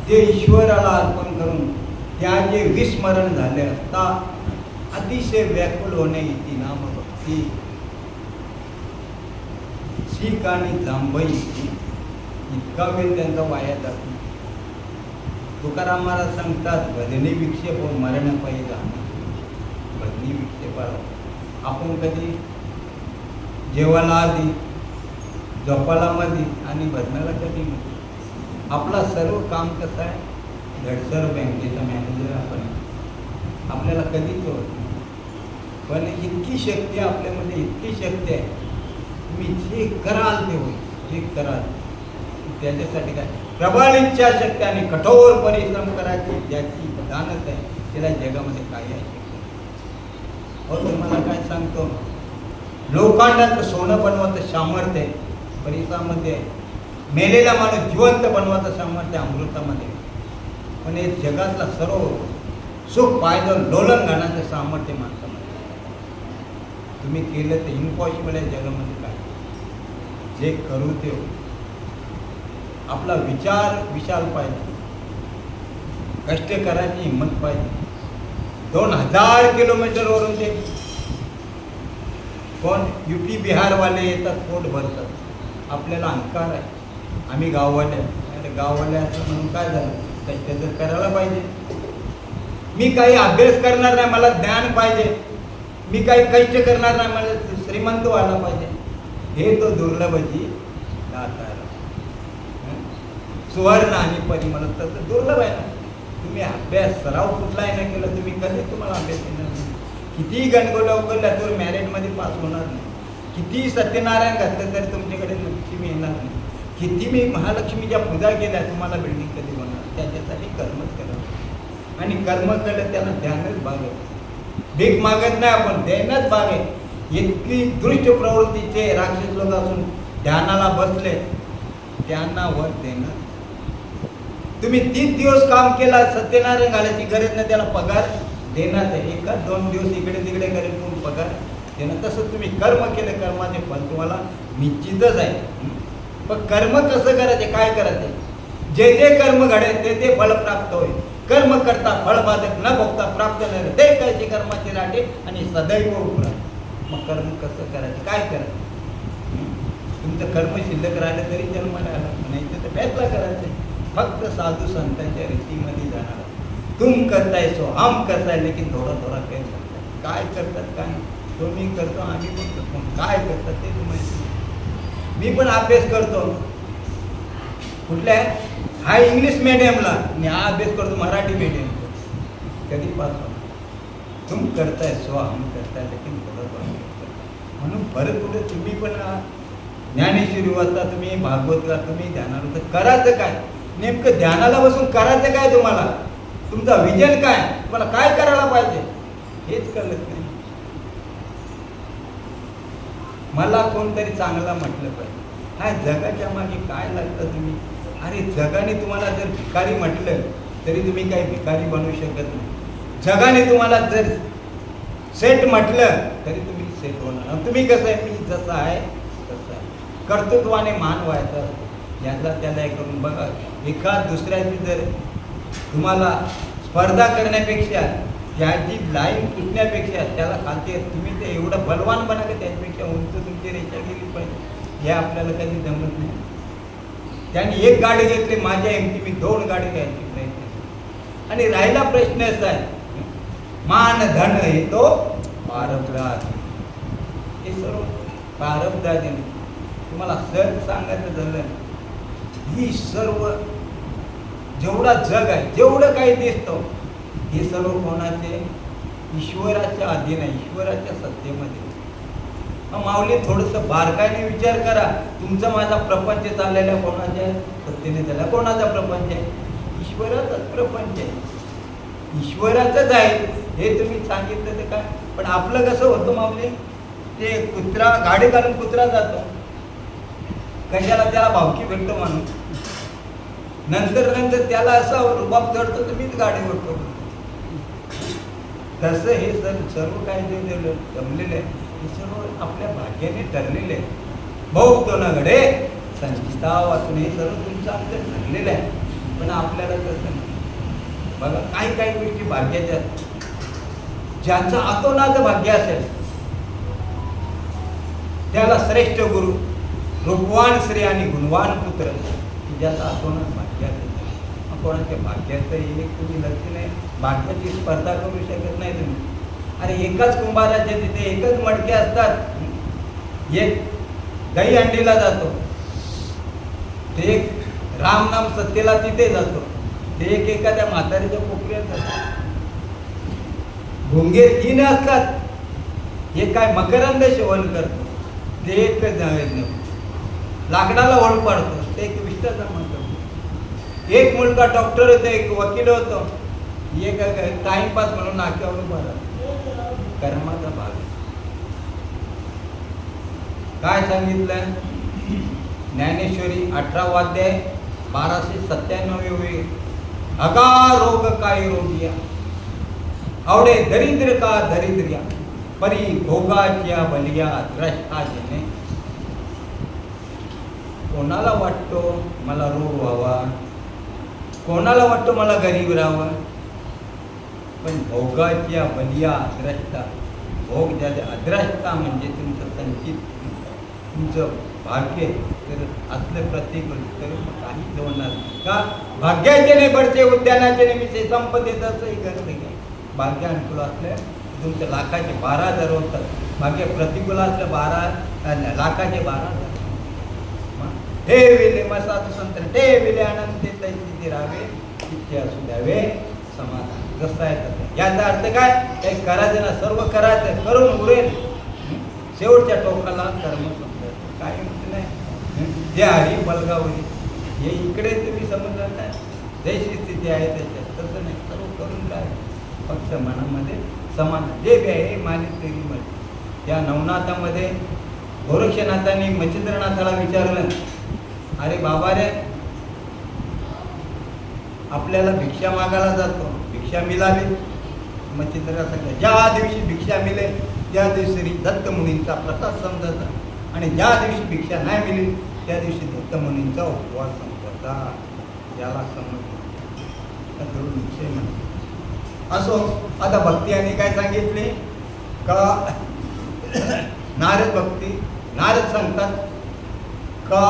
ते ईश्वराला अर्पण करून त्याचे विस्मरण झाले असता अतिशय व्याकुल होणे इति नाम भक्ती. शीख आणि जांभई इतका वेळ त्यांचा वाया जातो. तुकाराम महाराज सांगतात भजनी विक्षेप मरण पायी जाणं. भजनी विक्षेपाला आपण कधी जेवायला आधी, झोपाला मध्ये आणि भजनाला कधी आपला सर्व काम कसं आहे? धडसर बँकेचा मॅनेजर आपण, आपल्याला कधीच होत नाही. पण इतकी शक्ती आपल्यामध्ये, इतकी शक्ती आहे, तुम्ही जे कराल ते होईल. जे कराल त्याच्यासाठी काय प्रबळ इच्छाशक्ती आणि कठोर परिश्रम करायची ज्याची दानच आहे त्याला जगामध्ये काही आहे. हो तुम्हाला काय सांगतो, लोखंडाचं सोनं बनवत सामर्थ्य परिसरामध्ये मेलेला माणूस जिवंत बनवायचं सामर्थ्य अमृतामध्ये, पण हे जगातला सर्व सुख पायदळ लोलन घालण्याचं सामर्थ्य माणसामध्ये. तुम्ही केलं ते इम्पॉसिबल आहे जगामध्ये. काय जे करू ते हो. आपला विचार विशाल पाहिजे, कष्ट करायची हिंमत पाहिजे. 2000 किलोमीटरवरून ते कोण UP बिहारवाले येतात, पोट भरतात. आपल्याला अहंकार आहे, आम्ही गाववाले. अरे गाववाले असं म्हणून काय झालं, कष्ट तर करायला पाहिजे. मी काही अभ्यास करणार नाही, मला ज्ञान पाहिजे. मी काही कष्ट करणार नाही, मला श्रीमंत व्हायला पाहिजे. हे तो दुर्लभची दाता आहे. सुवर्ण आणि परिमळ तर दुर्लभ आहे ना. तुम्ही अभ्यास सराव कुठलाही नाही केला, तुम्ही कधी तुम्हाला अभ्यास येणार नाही. कितीही गणगोला उघडला तर मॅरिटमध्ये पास होणार नाही. कितीही सत्यनारायण घातलं तर तुमच्याकडे लक्ष्मी येणार नाही. किती मी महालक्ष्मीच्या पूजा केल्या, तुम्हाला बिल्डिंग कधी होणार. त्याच्यासाठी कर्मच करावं, आणि कर्म केलं त्याला ध्यानच भाग आहे. भीक मागत नाही आपण, ध्यानच भाग आहे. इतकी दृष्ट प्रवृत्तीचे राक्षस लोक असून ध्यानाला बसले, त्यांना वर देणं. तुम्ही 30 दिवस काम केला, सत्यनारायण घालायची गरज नाही, त्याला पगार देणार आहे. एका 2 दिवस इकडे तिकडे करेल पण पगार देणं. तसं तुम्ही कर्म केलं, कर्माचे फल तुम्हाला निश्चितच आहे. पण कर्म कसं करायचे, काय करायचे, जे जे कर्म घडेल ते ते फळ प्राप्त होईल. कर्म करता फळ बाधक न भोगता प्राप्त नाही ते करायचे कर्माचे राटे आणि सदैव उभा. मग कर्म कसं करायचं, काय करायचं. तुमचं कर्म शिल्लक राहिलं तरी जन्माला आला नाही तर फैसला करायचं. फक्त साधू संतांच्या रीतीमध्ये जाणार. तुम करताय सो हम करताय, लेकिन थोडा थोडा काय करताय. काय करतात काय, तुम्ही करतो आम्ही पण करतो, काय करतात ते तुम्हाला. मी पण अभ्यास करतो. कुठल्या हा इंग्लिश मीडियमला, मी हा अभ्यास करतो मराठी मीडियम. कधीपासून तुम करताय सो हम करताय, लेकिन थोडं थोडं. म्हणून परत कुठे तुम्ही पण ज्ञानेश्वरी वाचता, तुम्ही भागवत का, तुम्ही ध्यानाला तर करायचं काय. नेमकं ध्यानाला बसून करायचं काय, तुम्हाला तुमचा विजन काय, तुम्हाला काय करायला पाहिजे हेच कळत नाही. मला कोणतरी चांगला म्हटलं पाहिजे. हा जगाच्या मागे काय लागतं तुम्ही. अरे जगाने तुम्हाला जर भिकारी म्हटलं तरी तुम्ही काही भिकारी बनवू शकत नाही. जगाने तुम्हाला जर सेट म्हटलं तरी तुम्ही सेट होणार. तुम्ही कसं आहे, मी जसं आहे तसं आहे. कर्तृत्वाने मान व्हायचं, याला त्याला हे करून बघा. एका दुसऱ्याची जर तुम्हाला स्पर्धा करण्यापेक्षा, त्याची लाईन तुटण्यापेक्षा त्याला खालते तुम्ही ते एवढं बलवान बना की त्याच्यापेक्षा उंच तुमची रेषा गेली पाहिजे. हे आपल्याला कधी जमत नाही. त्याने एक गाडी घेतली, माझ्या एमटी मी 2 गाडी घ्यायची प्रयत्न. आणि राहिला प्रश्न असा आहे, मान धन हे तो पारब्राद. हे सर्व पारब्राद. तुम्हाला सर सांगायचं झालं, ही सर्व जेवढा जग आहे, जेवढं काही दिसतं, हे सर्व कोणाचे, ईश्वराच्या अधीन आहे, ईश्वराच्या सत्तेमध्ये. माऊली थोडंसं बारकाईने विचार करा. तुमचा माझा प्रपंच चाललेला कोणाच्या सत्तेने झाला, कोणाचा प्रपंच आहे, ईश्वराचाच प्रपंच आहे, ईश्वराचंच आहे. हे तुम्ही सांगितलं तर काय. पण आपलं कसं होतं माऊली, ते कुत्रा गाडी घालून कुत्रा जातो, कशाला त्याला भावकी भेटतो माणूस. नंतर त्याला असा रुबाब चढतो तर मीच गाडी ओढतो. तसं हे सर्व काही जे जमलेलं आहे हे सर्व आपल्या भाग्याने ठरलेलं आहे. भोगतो ना घडे संचिता वाचून हे सर्व तुमचं आमचं ठरलेलं आहे. पण आपल्याला तसं नाही. बघा काही काही गोष्टी भाग्याच्या, ज्यांचं अतोनात भाग्य असेल त्याला श्रेष्ठ गुरु, रूपवान स्त्री आणि गुणवान पुत्र, ज्याचा अतोनात भाग्य असेल. कोणाच्या भाग्याचं एक तुम्ही लक्ष नाही, भाग्याची स्पर्धा करू शकत नाही तुम्ही. अरे एकाच कुंभाराच्या तिथे एकच मडके असतात. एक दही अंडीला जातो, ते एक रामनाम सत्तेला तिथे जातो, ते एक एखाद्या म्हातारीच्या कोपऱ्यात जातो. भोंगे 3 असतात. एक काय मकरंद सेवन करतो, ते एक लाकडाला वळ पाडतो, ते एक विष्ठाचा म्हणतो. एक मुलगा डॉक्टर होतो, एक वकील होतो, एक टाइमपास म्हणून नाक्यावर बरा. कर्माचा भाग काय सांगितलं, ज्ञानेश्वरी 18 अध्याय 1297 अगा रोग काय रोगिया आवडे दरिद्र का दरिद्र्या परी भोगाच्या बलिया द्रष्टा जेणे. कोणाला वाटतो मला रोग व्हावा, कोणाला वाटतो मला गरीब राहावं, पण भोगाच्या बलिया अद्रष्टा, भोग ज्याच्या अद्रष्टा म्हणजे तुमचं संचित तुमचं भाग्य तर असलं प्रत्येक तर काहीच होणार का. भाग्याचे नाही पडते उद्यानाचे निमित्त संपदेचं गरज नाही. भाग्य अनुकूल असलं तुमचं लाखाचे 12,000 होतात, भाग्य प्रतिकूल असलं 12 लाखाचे 12,000. ठेविले मसात संत ठेविले आनंद तैस्थिती राहावे तिथे असू द्यावे समाधान. जसं आहे तसं. याचा अर्थ काय, काही करायचं ना, सर्व करायचं करून उरेल शेवटच्या टोकाला कर्म समजायचं काय म्हणत नाही. जे हरी बलगावली हे इकडे तुम्ही समजलं नाही, जैशी स्थिती आहे त्याच्यात तसं नाही. सर्व करून काय फक्त मनामध्ये समाधान जे बी आहे मालिक तरी मध्ये. त्या नवनाथामध्ये गोरक्षनाथांनी मच्छिंद्रनाथाला विचारलं, अरे बाबा रे, आपल्याला भिक्षा मागायला जातो, भिक्षा मिळाली. मच्छिंद्रनाथ सांगितलं, ज्या दिवशी भिक्षा मिळेल त्या दिवशी दत्त मुनींचा प्रसाद समजायचा, आणि ज्या दिवशी भिक्षा नाही मिळेल त्या दिवशी दत्त मुनींचा उपवास संपवायचा. याला समजलं निश्चय म्हणतो. असो, आता भक्ती यांनी काय सांगितले का, नारद भक्ती नारद सांगतात का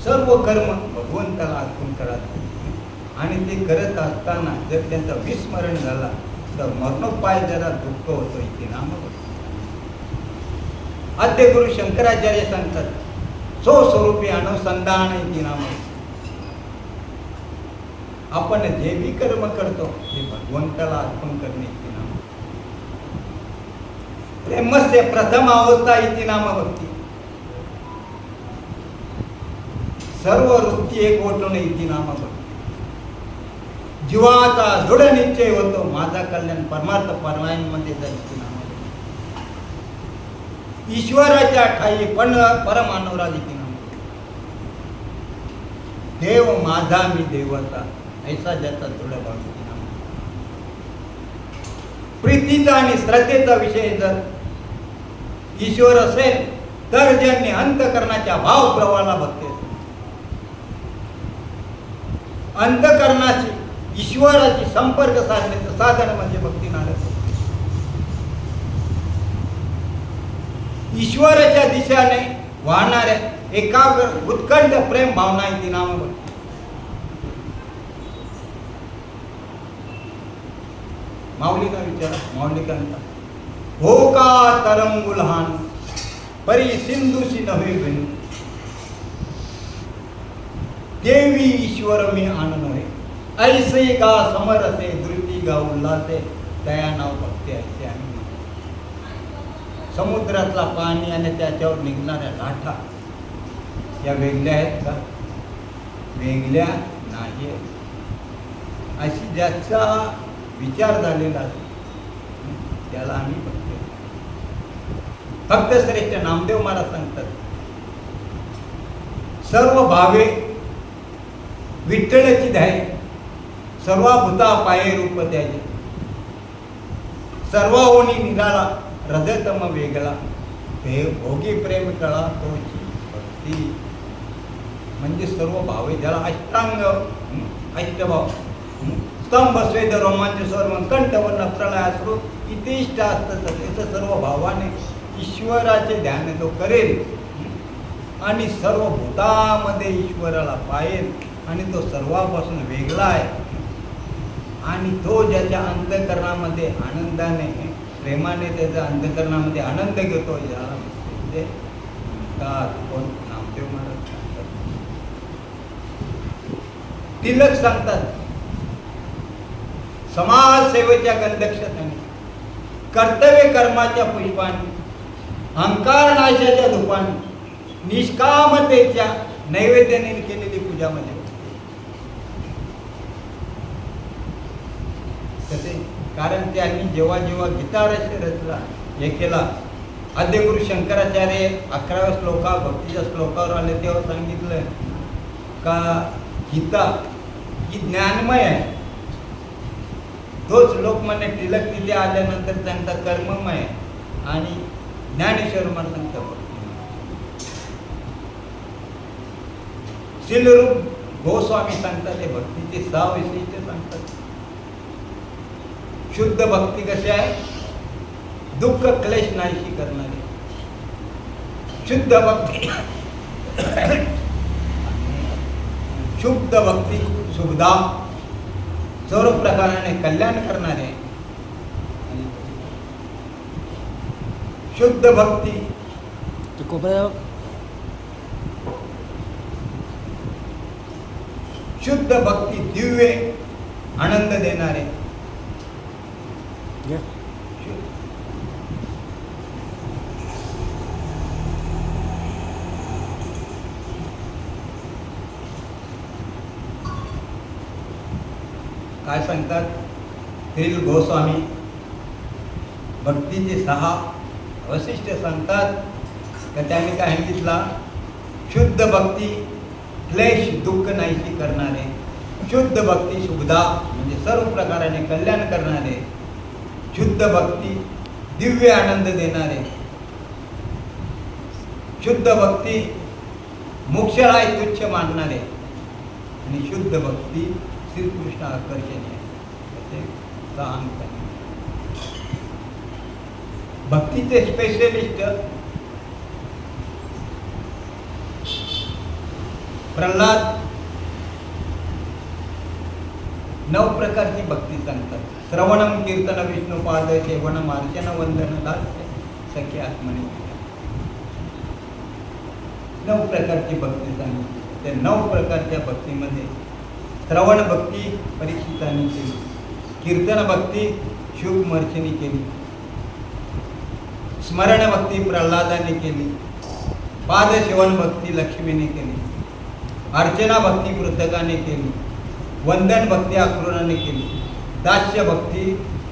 सर्व कर्म भगवंताला अर्पण करायचं, आणि ते करत असताना जर त्यांचं विस्मरण झाला तर मरणोपाय जरा दुःख होतो. इथे नामभक्ती. आद्य गुरु शंकराचार्य सांगतात, स्वस्वरूपी अनुसंधान इथे नामभक्ती. आपण जे बी कर्म करतो ते भगवंताला अर्पण करणे इथे नामभक्ती. प्रेमस्य प्रथम अवस्था इथे नामभक्ती. सर्व वृत्ती एक वटून इथे नामभक्ती. जीवाचा दृढ निश्चय होतो माझा कल्याण परमार्थ परमानंदमध्ये जायची नामभक्ती. ईश्वराच्या ठाई पण परमानुराग इथे नामभक्ती. देव माझा मी देवता ऐसा ज्याचा दृढ भाव इथे नामभक्ती. प्रीतीचा आणि श्रद्धेचा विषय जर ईश्वर असेल तर ज्यांनी अंतकरणाच्या भाव प्रवाहाला भक्ती. अंतकरणाशी ईश्वराची संपर्क साधण्याचं साधन म्हणजे भक्ती नारद. ईश्वराच्या दिशेने वाहणाऱ्या एकाग्र उत्कंठ प्रेम भावना इथे नामभक्ती. माऊलीला विचारा, माऊली म्हणतात, हो का तरंगुलहान परी सिंधुशी नव्हे विनू, देवी ईश्वर मी आनंद आहे ऐसे गा समरसे धृती गा उल्हासे दया नाव भक्ती ऐसे. आम्ही समुद्रातला पाणी आणि त्याच्यावर निघणाऱ्या लाटा या वेगळ्या आहेत का? वेगळ्या नाही. अशी ज्याचा विचार झालेला आहे त्याला आम्ही भक्ती. फक्त श्रेष्ठ नामदेव महाराज सांगतात, सर्व भावे विठ्ठलाची ध्याय, सर्व भूता पाये रूप द्यायचे, सर्व होणी निघाला हृदयतम वेगळा, हे भोगी प्रेम कळा तोची भक्ती. म्हणजे सर्व भावे ज्याला अष्टांग अष्टभाव स्तंभ स्वेद रोमांच स्वर कंठवर्ण प्रलय अश्रू इतिष्ट असतं त्याचं सर्व भावाने ईश्वराचे ध्यान तो करेल आणि सर्व भूतामध्ये ईश्वराला पाहेल आणि तो सर्वापासून वेगळा आहे. आणि तो ज्याच्या अंतकरणामध्ये आनंदाने प्रेमाने त्याच्या अंतकरणामध्ये आनंद घेतो याला म्हणजे कोण नामदेव महाराज सांगतात. तिलक सांगतात, समाजसेवेच्या गंधक्षताने कर्तव्य कर्माच्या पुष्पाने अहंकार नाशाच्या धुपाने निष्कामतेच्या नैवेद्याने केलेली पूजा म्हणजे कसे. कारण त्यांनी जेव्हा जेव्हा गीतारस रचला हे केला आद्यगुरु शंकराचार्य 11व्या श्लोका भक्तीच्या श्लोकावर आले तेव्हा सांगितलं का गीता ही ज्ञानमय आहे. तोच लोकमान्य टिळक तिथे आल्यानंतर त्यांचा कर्ममय आहे आणि ज्ञानेश्वर महाराजांचा भक्तिमय. श्रीलरूप गोस्वामी सांगतात ते भक्तीचे 6 वैशिष्ट्य सांगतात. शुद्ध भक्ती कशी आहे? दुःख क्लेश नाहीशी करणारी शुद्ध भक्ती. शुद्ध भक्ती सुखधाम सर्व प्रकाराने कल्याण करणारे. शुद्ध भक्ती शुद्ध भक्ती दिव्य आनंद देणारे. काय सांगतात श्रील गोस्वामी भक्तीचे 6 वैशिष्ट्य सांगतात का त्यांनी काय सांगितला? शुद्ध भक्ती क्लेश दुःख नाहीशी करणारे. शुद्ध भक्ती सुखदा म्हणजे सर्व प्रकाराने कल्याण करणारे. शुद्ध भक्ती दिव्य आनंद देणारे. शुद्ध भक्ती मोक्षाला तुच्छ मानणारे. आणि शुद्ध भक्ती श्रीकृष्ण आकर्षणीय असे 6 अंक. भक्तीचे स्पेशलिस्ट प्रल्हाद 9 प्रकारची भक्ती सांगतात. श्रवणम कीर्तन विष्णुपाद सेवनम अर्चन वंदन दास्य सख्य आत्मने. 9 प्रकारची भक्ती सांगितली. त्या 9 प्रकारच्या भक्तीमध्ये श्रवण भक्ती परीक्षितांनी केली. कीर्तन भक्ती शुभमर्चनी केली. स्मरण भक्ती प्रल्हादाने केली. पादसेवन भक्ती लक्ष्मीने केली. अर्चना भक्ती पृथकाने केली. वंदन भक्ती अक्रूराने केली. दास्य भक्ती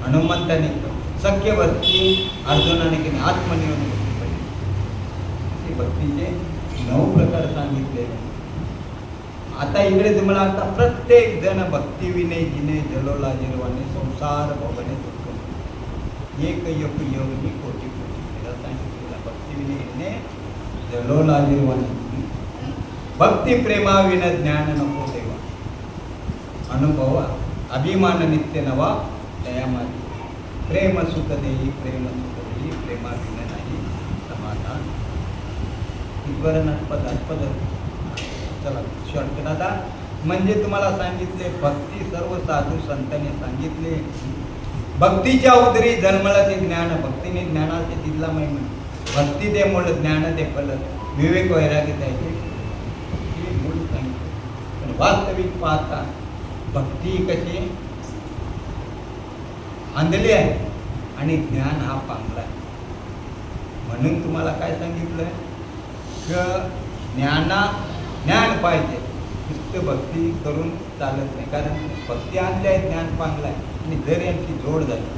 हनुमंताने केली. सख्य भक्ती अर्जुनाने केली. आत्मनियम भक्ती भक्तीचे 9 प्रकार सांगितलेले. आता इकडे तुम्हाला आता प्रत्येक जण भक्ती विनय जिने जलोला जिरवाने संसार भवने दुःख एक योग योगी कोटी कोटी सांगितलेला. भक्ती विनय जिने जलोला जिरवाने भक्ती प्रेमा विन ज्ञान नको देवा अनुभव अभिमान नित्य नवा दयामाती. प्रेम सुख देई प्रेम सुख देई प्रेमा विन नाही समाधान. पद चला शॉर्टकट. आता म्हणजे तुम्हाला सांगितले भक्ती सर्व साधू संतांनी सांगितले. भक्तीच्या उदरी जन्मला ते ज्ञान. भक्तीने ज्ञानाचे तिथला महिमा. भक्ती ते मूळ ज्ञान ते फल. विवेक वैराग्य द्यायचे मूळ सांगितले. पण वास्तविक पाहता भक्ती कशी आंधळी आहे आणि ज्ञान हा पांगला आहे. म्हणून तुम्हाला काय सांगितलं ज्ञान पाहिजे. नुसतं भक्ती करून चालत नाही. कारण भक्ती आणली आहे ज्ञान पांगला आहे. आणि जर यांची जोड झाली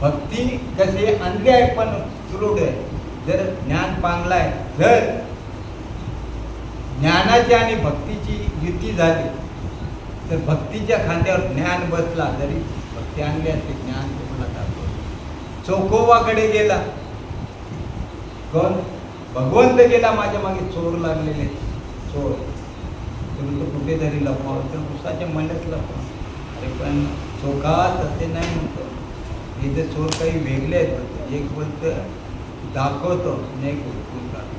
भक्ती कशी आणली आहे पण सुरूढ आहे. जर ज्ञान पांगला आहे. जर ज्ञानाची आणि भक्तीची युती झाली तर भक्तीच्या खांद्यावर ज्ञान बसला. जरी भक्ती आणली असते ज्ञान तुम्हाला दाखवलं. चोखोबाकडे गेला कोण? भगवंत गेला. माझ्या मागे चोर लागलेले. चोर तुम्ही तो कुठेतरी लपवावं तर उसाच्या मल्यात लपवा. अरे पण चोखा तसे नाही म्हणतो. हे जे चोर काही वेगळे आहेत. एक बोलतं दाखवतो आणि एक हुडकून काढतो.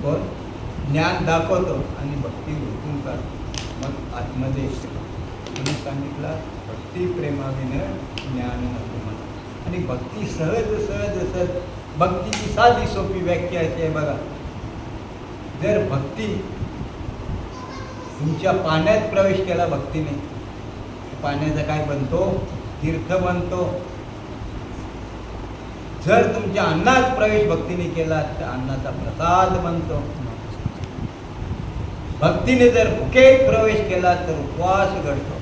कोण? ज्ञान दाखवतो आणि भक्ती हुडकून काढतो. मग आतमध्ये तुम्ही सांगितलं भक्ती प्रेमाविनं ज्ञान नको म्हणा. आणि भक्ती सहज सहज सहज. भक्तीची साधी सोपी व्याख्या अशी आहे बघा. जर भक्ती तुमच्या पाण्यात प्रवेश केला भक्तीने पाण्याचा काय बनतो? तीर्थ बनतो. जर तुमच्या अन्नात प्रवेश भक्तीने केला तर अन्नाचा प्रसाद बनतो. भक्तीने जर भुकेत प्रवेश केला तर उपवास घडतो.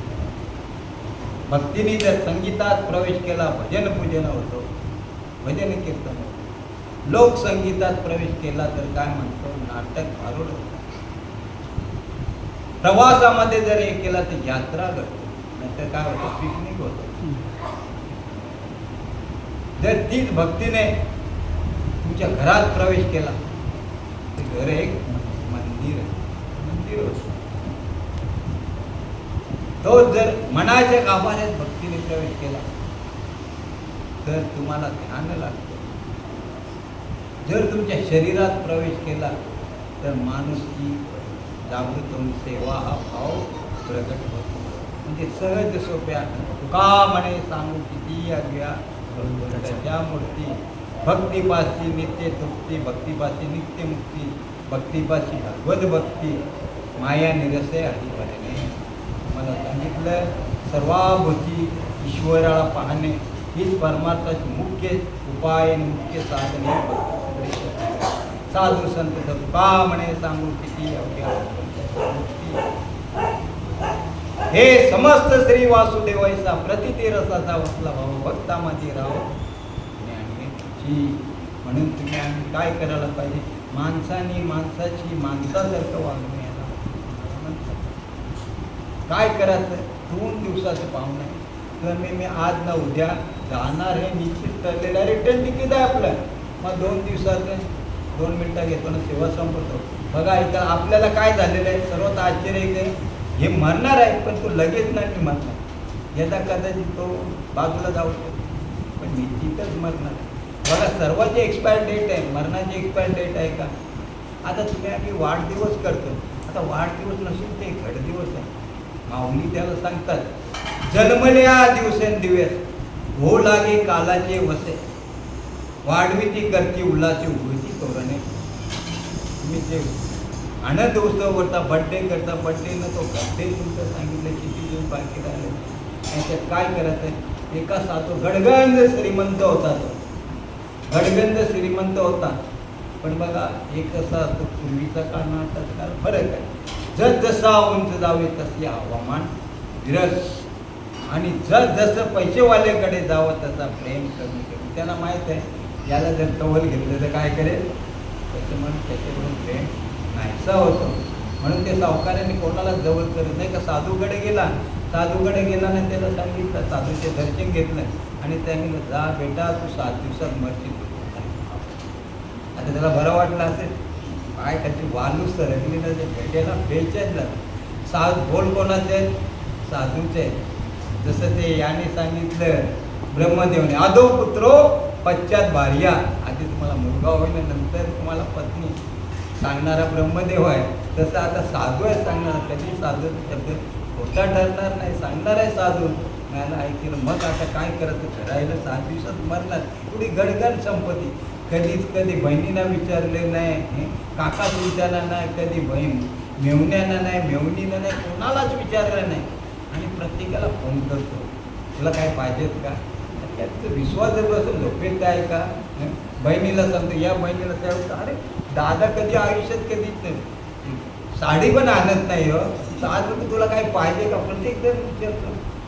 भक्तीने जर संगीतात प्रवेश केला भजन पूजन होतो. भजन कीर्तन होतं. लोकसंगीतात प्रवेश केला तर काय म्हणतो, नाटक भारूड होतं. प्रवासामध्ये जर हे केला तर यात्रा घडते, नाहीतर काय होतं, पिकनिक होतं. जर तीच भक्तीने तुमच्या घरात प्रवेश केला तर घर एक मंदिर आहे, मंदिर होतं. तो जर मनाच्या गाभाऱ्यात भक्तीने प्रवेश केला तर तुम्हाला ध्यान लागतं. जर तुमच्या शरीरात प्रवेश केला तर माणुसकी जागृत होऊन सेवा हा भाव प्रगट होतो. म्हणजे सहज सोप्या तुका म्हणे सांगू किती आज्ञा त्या मूर्ती. भक्तिपाशी नित्य तृप्ती, भक्तिपाशी नित्य मुक्ती, भक्तिपाशी भगवत भक्ती, माया निरसे हरिभरणे. मला सांगितलं सर्वाभूती ईश्वराला पाहणे हीच परमार्थाची मुख्य उपाय आणि मुख्य साधने. साधू संत तुका म्हणे सांगू किती अवघ्या हे समस्त श्री वासुदेवायचा प्रतिते रसाचा वसला भाव भक्तामध्ये राहो ज्ञानी. म्हणून तुम्ही आम्ही काय करायला पाहिजे, माणसाने माणसाची माणसासारखं वागणं याला काय करायचं. 2 दिवसाचं पाहुणं आहे तर मी आज ना उद्या जाणार हे निश्चित ठरलेलं आहे. रिटर्न तिकीट आहे आपलं. मग 2 दिवसाचं 2 मिनटं घेतो ना सेवा संपतो. बघा इथं आपल्याला काय झालेलं आहे, सर्वात आश्चर्य आहे हे मरणार आहे पण तो लगेच नाही मरणार. यदा कदाचित तो बाजूला जाऊ शकतो पण निश्चितच मरणार. बघा सर्वांची एक्सपायर डेट आहे, मरणाची एक्सपायर डेट आहे का. आता तुम्ही आम्ही वाढदिवस करतो, आता वाढदिवस नसून ते घडदिवस आहे. माऊली त्याला सांगतात जन्मल्या दिवसेंदिवस हो लागे कालाचे वसे, वाढवी ती करती उल्हाची उभती तोरणे. तुम्ही ते आनंद उत्सव करता, बड्डे करता, बड्डेनं तो बड्डे तुमचं सांगितलं किती दिवस बाकी राहिले. त्याच्यात काय करायचं. एका साधू गडगंज श्रीमंत होता, तो गडगंज श्रीमंत होता पण बघा एक कसा तो पूर्वीचा काळ ना आताचा काळ फरक आहे. जस जसा उंच जावे तसे हवामान विरस आणि जसं पैसेवाल्याकडे जावं तसा प्रेम कमी कमी. त्यांना माहीत आहे याला जर टवल घेतलं तर काय करेल, त्याच्यामुळे त्याच्याकडून प्रेम नाहीसा होतो. म्हणून ते सावकाराने कोणाला जवळ करत नाही का. साधूकडे गेला ना त्याला सांगितलं, साधूचे दर्शन घेतलं आणि त्यांनी जा बेटा तू 7 दिवसात मरशील. आता त्याला बरं वाटलं असेल, काय त्याची वालू सरकली ना ते भेटेला बेचायला. बोल कोणाचे आहेत, साधूचे आहेत. जसं ते याने सांगितलं ब्रह्मदेवने आदो पुत्रो पश्चात भार्या. आधी तुम्हाला मुलगा होईल नंतर तुम्हाला पत्नी सांगणारा ब्रह्मदेव आहे. तसं आता साधू आहे सांगणार. कधी साधू शब्द खोटा ठरणार नाही, सांगणार आहे साधू. मला ऐकलं मग आता काय करायचं, घरायला 7 दिवसात मरणार. थोडी गडगड संपत्ती. कधी बहिणीला विचारले नाही, काकाच विचारला नाही, कधी बहीण मेवण्यानं नाही, मेवणीनं नाही, कोणालाच विचारलं नाही. आणि प्रत्येकाला फोन करतो तुला काय पाहिजेत का. त्याचं विश्वास जर बसून झोपेत आहे का. बहिणीला सांगतो या बहिणीला त्या अरे दादा कधी आयुष्यात कधी साडी पण आणत नाही हो. साधू तुला काय पाहिजे का. प्रत्येक जण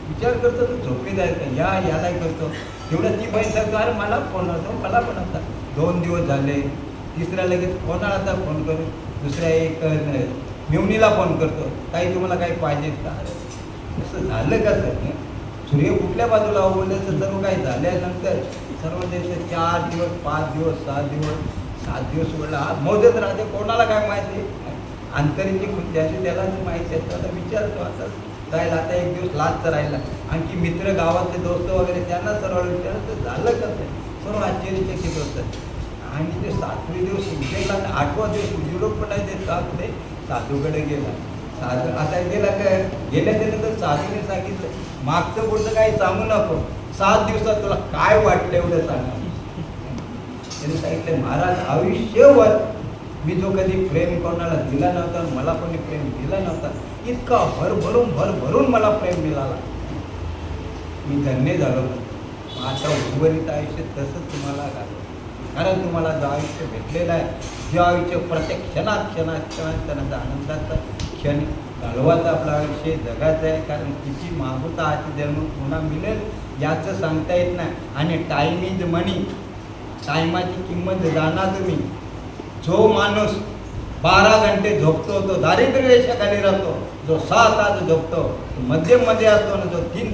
विचार करतो तू झोपेत आहे का. यालाही करतो. तेवढं ती बहीण सांगतो अरे मला फोन होतो, मला पण आता 2 दिवस झाले. तिसऱ्या लगेच कोणाला आता फोन करू. दुसऱ्या एक मेवणीला फोन करतो काही तुम्हाला काही पाहिजेत का. असं झालं का सर. सूर्य कुठल्या बाजूला बोलायचं सर्व काही झाल्यानंतर सर्व देश 4 दिवस 5 दिवस 6 दिवस 7 दिवस वेळा मोजत राहते. कोणाला काय माहिती. अंतरीची ज्याची त्यालाच माहिती आहे त्याला विचारतो. आता राहिला आता 1 दिवस लाचचा राहिला. आणखी मित्र गावातले दोस्त वगैरे त्यांना सर्व विचारलं झालं कसं. सर्व आश्चर्यचकित होतं. आणि ते 7वे दिवस गेला 8वा दिवस युरोप पण आहे ते ते साधूकडे गेला. साधू आता गेला काय गेल्या त्यानंतर साधूने सांगितलं मागचं पुढचं काही सांगू नको, 7 दिवसात तुला काय वाटलं एवढं सांगा. त्याने सांगितलं महाराज आयुष्यभर मी जो कधी प्रेम कोणाला दिला नव्हता, मला कोणी प्रेम दिला नव्हता, इतका भरभरून मला प्रेम मिळाला. मी धन्य झालो. आता उर्वरित आयुष्य तसंच तुम्हाला घालतो. कारण तुम्हाला जो आयुष्य भेटलेलं आहे, जे आयुष्य प्रत्येक क्षणात त्यांचा आनंदाचा क्षण घालवायचं आपलं आयुष्य जगायचं आहे. कारण किती मागूचा आजचा जन्म पुन्हा मिळेल याचं सांगता येत नाही. आणि टाईम इज मनी. टायमाची किंमत जाणा तुम्ही. जो माणूस 12 घंटे झोपतो तो दारिद्र्य रेषेखाली राहतो. जो 6 तास झोपतो तो मध्यममध्ये असतो आणि जो 3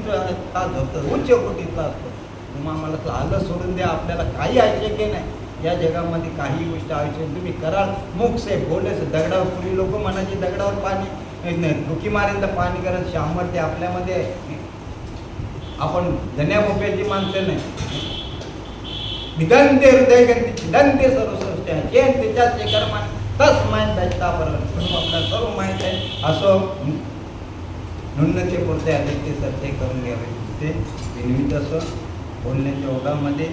तास झोपतो उच्च कोटीतला असतो. तुम्हा मला आलं सोडून द्या, आपल्याला काही आवश्यक नाही या जगामध्ये. काही गोष्ट आवश्यक तुम्ही कराल मुख से बोले से. दगडावर पूर्वी लोक म्हणायचे दगडावर पाणी डुकी मारेल तर पाणी करत शांबर. ते आपल्यामध्ये आपण धन्या बोप्याची माणसं नाही. निगंते हृदय गंती चिदंते सर्वसृष्टी आहे. जे त्याच्यात जे कर्म तस माहीत दायता बरोबर आपल्याला सर्व माहीत आहे. असं नुन्नते पुरते आले ते सत्य करून घ्यावे. ते विनिमित असं बोलण्याच्या ओघामध्ये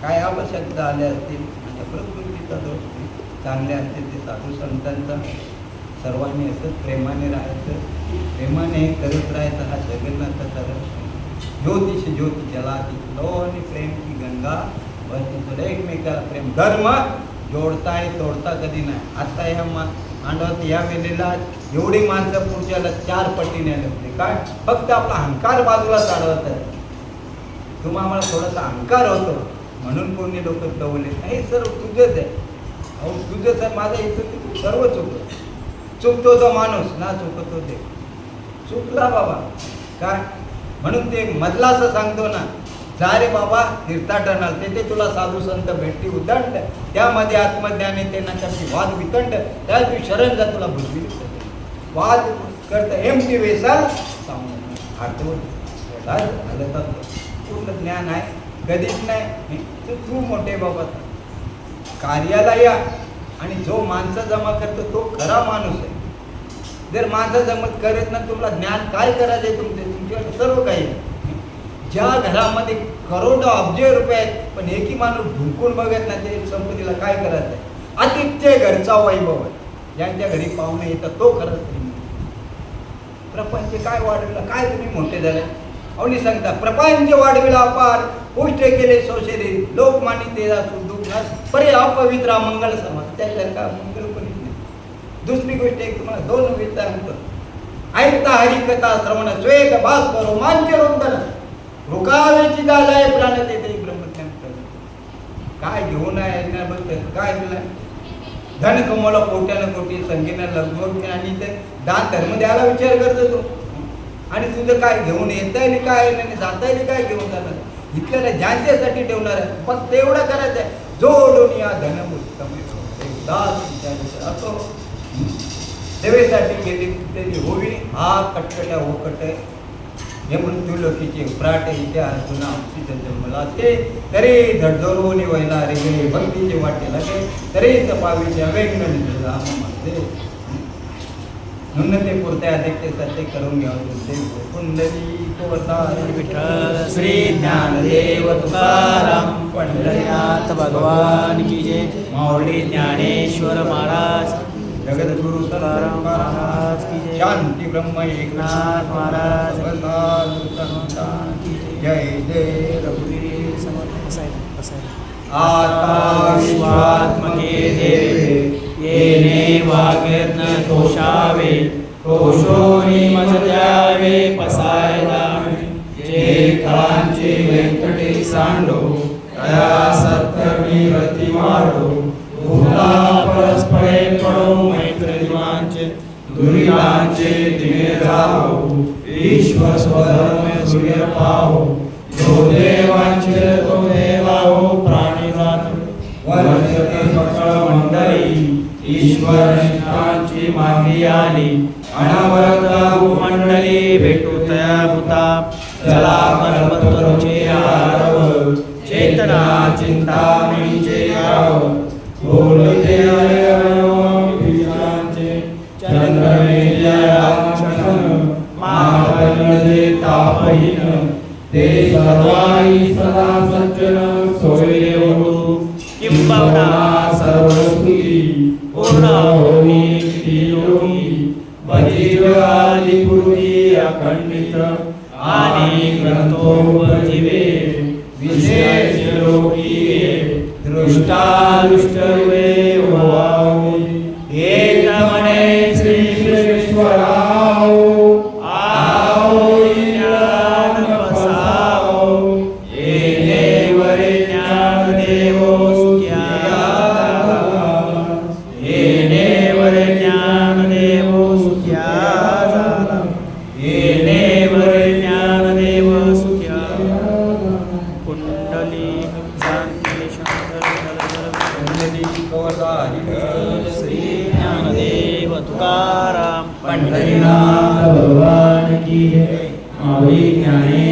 काय आवश्यकता आल्या असतील आणि प्रकृतीचा दोष चांगल्या असतील ते साधू संतांचा. सर्वांनी असंच प्रेमाने राहायचं, प्रेमाने करत राहायचं. हा जगन्नाथाचा रस. ज्योतिष ज्योती जलाती लो आणि प्रेम की गंगा बहती. एकमेकाला प्रेम धर्म जोडताय तोडता कधी नाही. आता ह्या मांडवात या वेळेला एवढी माणसं पुढच्याला 4 पटीने लागते. काय फक्त आपला अहंकार बाजूला चालवत आहे. तुम्हाला आम्हाला थोडासा अहंकार होतो म्हणून कोणी लोक टवले नाही. सर्व तुझंच आहे. अहो तुझंच आहे. माझं इथं सर्व चुकतो तो माणूस ना चुकतो ते चुकला बाबा. काय म्हणून ते मधला असं सांगतो ना, जा रे बाबा तीर्थाटनाल तेथे तुला साधू संत भेटली उदंड. त्यामध्ये आत्मज्ञाने ते नकाशी वाद विकंड. त्या तू शरण जा तुला बुद्धी वाद करत एमटी वेसाल आठवत पूर्ण ज्ञान आहे कधीच नाही. तू मोठे बाबा कार्याला या. आणि जो माणसं जमा करतो तो खरा माणूस आहे. जर माणसं जमत करत ना तुम्हाला ज्ञान काय करायचं तुमच्याकडे सर्व काही. ज्या घरामध्ये करोडो अब्ज रुपये आहेत पण एकही माणूस ढुंकून बघत नाही ते संपत्तीला काय करायचं आहे. आतिथ्य घरचा वैभव आहे. ज्यांच्या घरी पाहुणे येतात तो खरंच प्रपंच काय वाढविला काय तुम्ही मोठे झाले. अवनी सांगता प्रपंच वाढविला अपार पुष्ट केले सोशेरी लोकमानी तेजा सुदुख परे अपवित्र मंगल समाज. त्याच्यासारखा मंगल पण नाही. दुसरी गोष्ट एक तुम्हाला 2 विचार सांगतो. ऐकता हरिकथा श्रवण स्वेग भास्कर रोमांच रोंदन रुकावेची दालाय प्राण देते ब्रह्मज्ञान. काय घेऊन आहे बघत काय तुला धन कमवला कोट्यानं कोटी संगीना लग्न आणि ते दान धर्म द्यायला विचार करतो तो. आणि तुझं काय घेऊन येता येईल काय नाही जाता येईल काय घेऊन जाणार. इथल्या ज्यांच्यासाठी ठेवणार आहे फक्त एवढं करायचं आहे जोडून या धनमुत्तम असो देवेसाठी गेली तरी होवी. हा कटकट्या होकट हे मृत्यू लोकीचे उफराटे इथे अर्जुना जन्मला ते तरी झडझडून वहिला रे गे भक्तीचे वाटे लागे तरी पावीचे अवेग नुन्नते पुरते अधिक ते सत्य करून घ्यावं. कुंडली विठ्ठल श्री ज्ञानदेव तुकाराम पंढरीनाथ भगवान की जय. माऊली ज्ञानेश्वर महाराज जगद्गुरु तुकाराम महाराज की जय. शांती ब्रह्म एकनाथ महाराज की जय. जय रघुवीर समर्थ. आता विश्वात्मके देवे येणे वागेत न तोषावे. तोषोनी मज द्यावे पसायला. जे कांचे व्यंकटे सांडो तया सत्कर्मी रती वाढो. भूला परस्परे पडो मैत्रिवांचे दुरितांचे दिने जावो. ईश्वर स्वधर्म सूर्य पाहो. जो देवांचे तो देवाहो. प्राणी जात वर्षते सकळ मंडळी. ईश्वर निष्ठांची मागणी आली. अनवरत मंडळी भेटू तया भूता. चला कल्पतरुचे आरव. चेतना चिंतामणीचे गाव. बोलते बीजांचे चंद्रमेल्याक्षण. महाबलजे तापहीन ते सर्वाई सदा सज्जन सोयरे ओढू. किंबहुना सर्वस्तुती पूर्ण होनी किती योगी. भजीव आदिपुरुषी अखंडित आणि ग्रंथोपजीवे. विशेष लोकी दृष्टा दृष्टवे व्हावी. एक म्हणे श्री कृष्णेश्वराओ. आओ ज्ञान बसाओ. येणे वरे ज्ञान देवो तुकाराम पंढरीनाथ भगवान की जय. माऊली ज्ञाने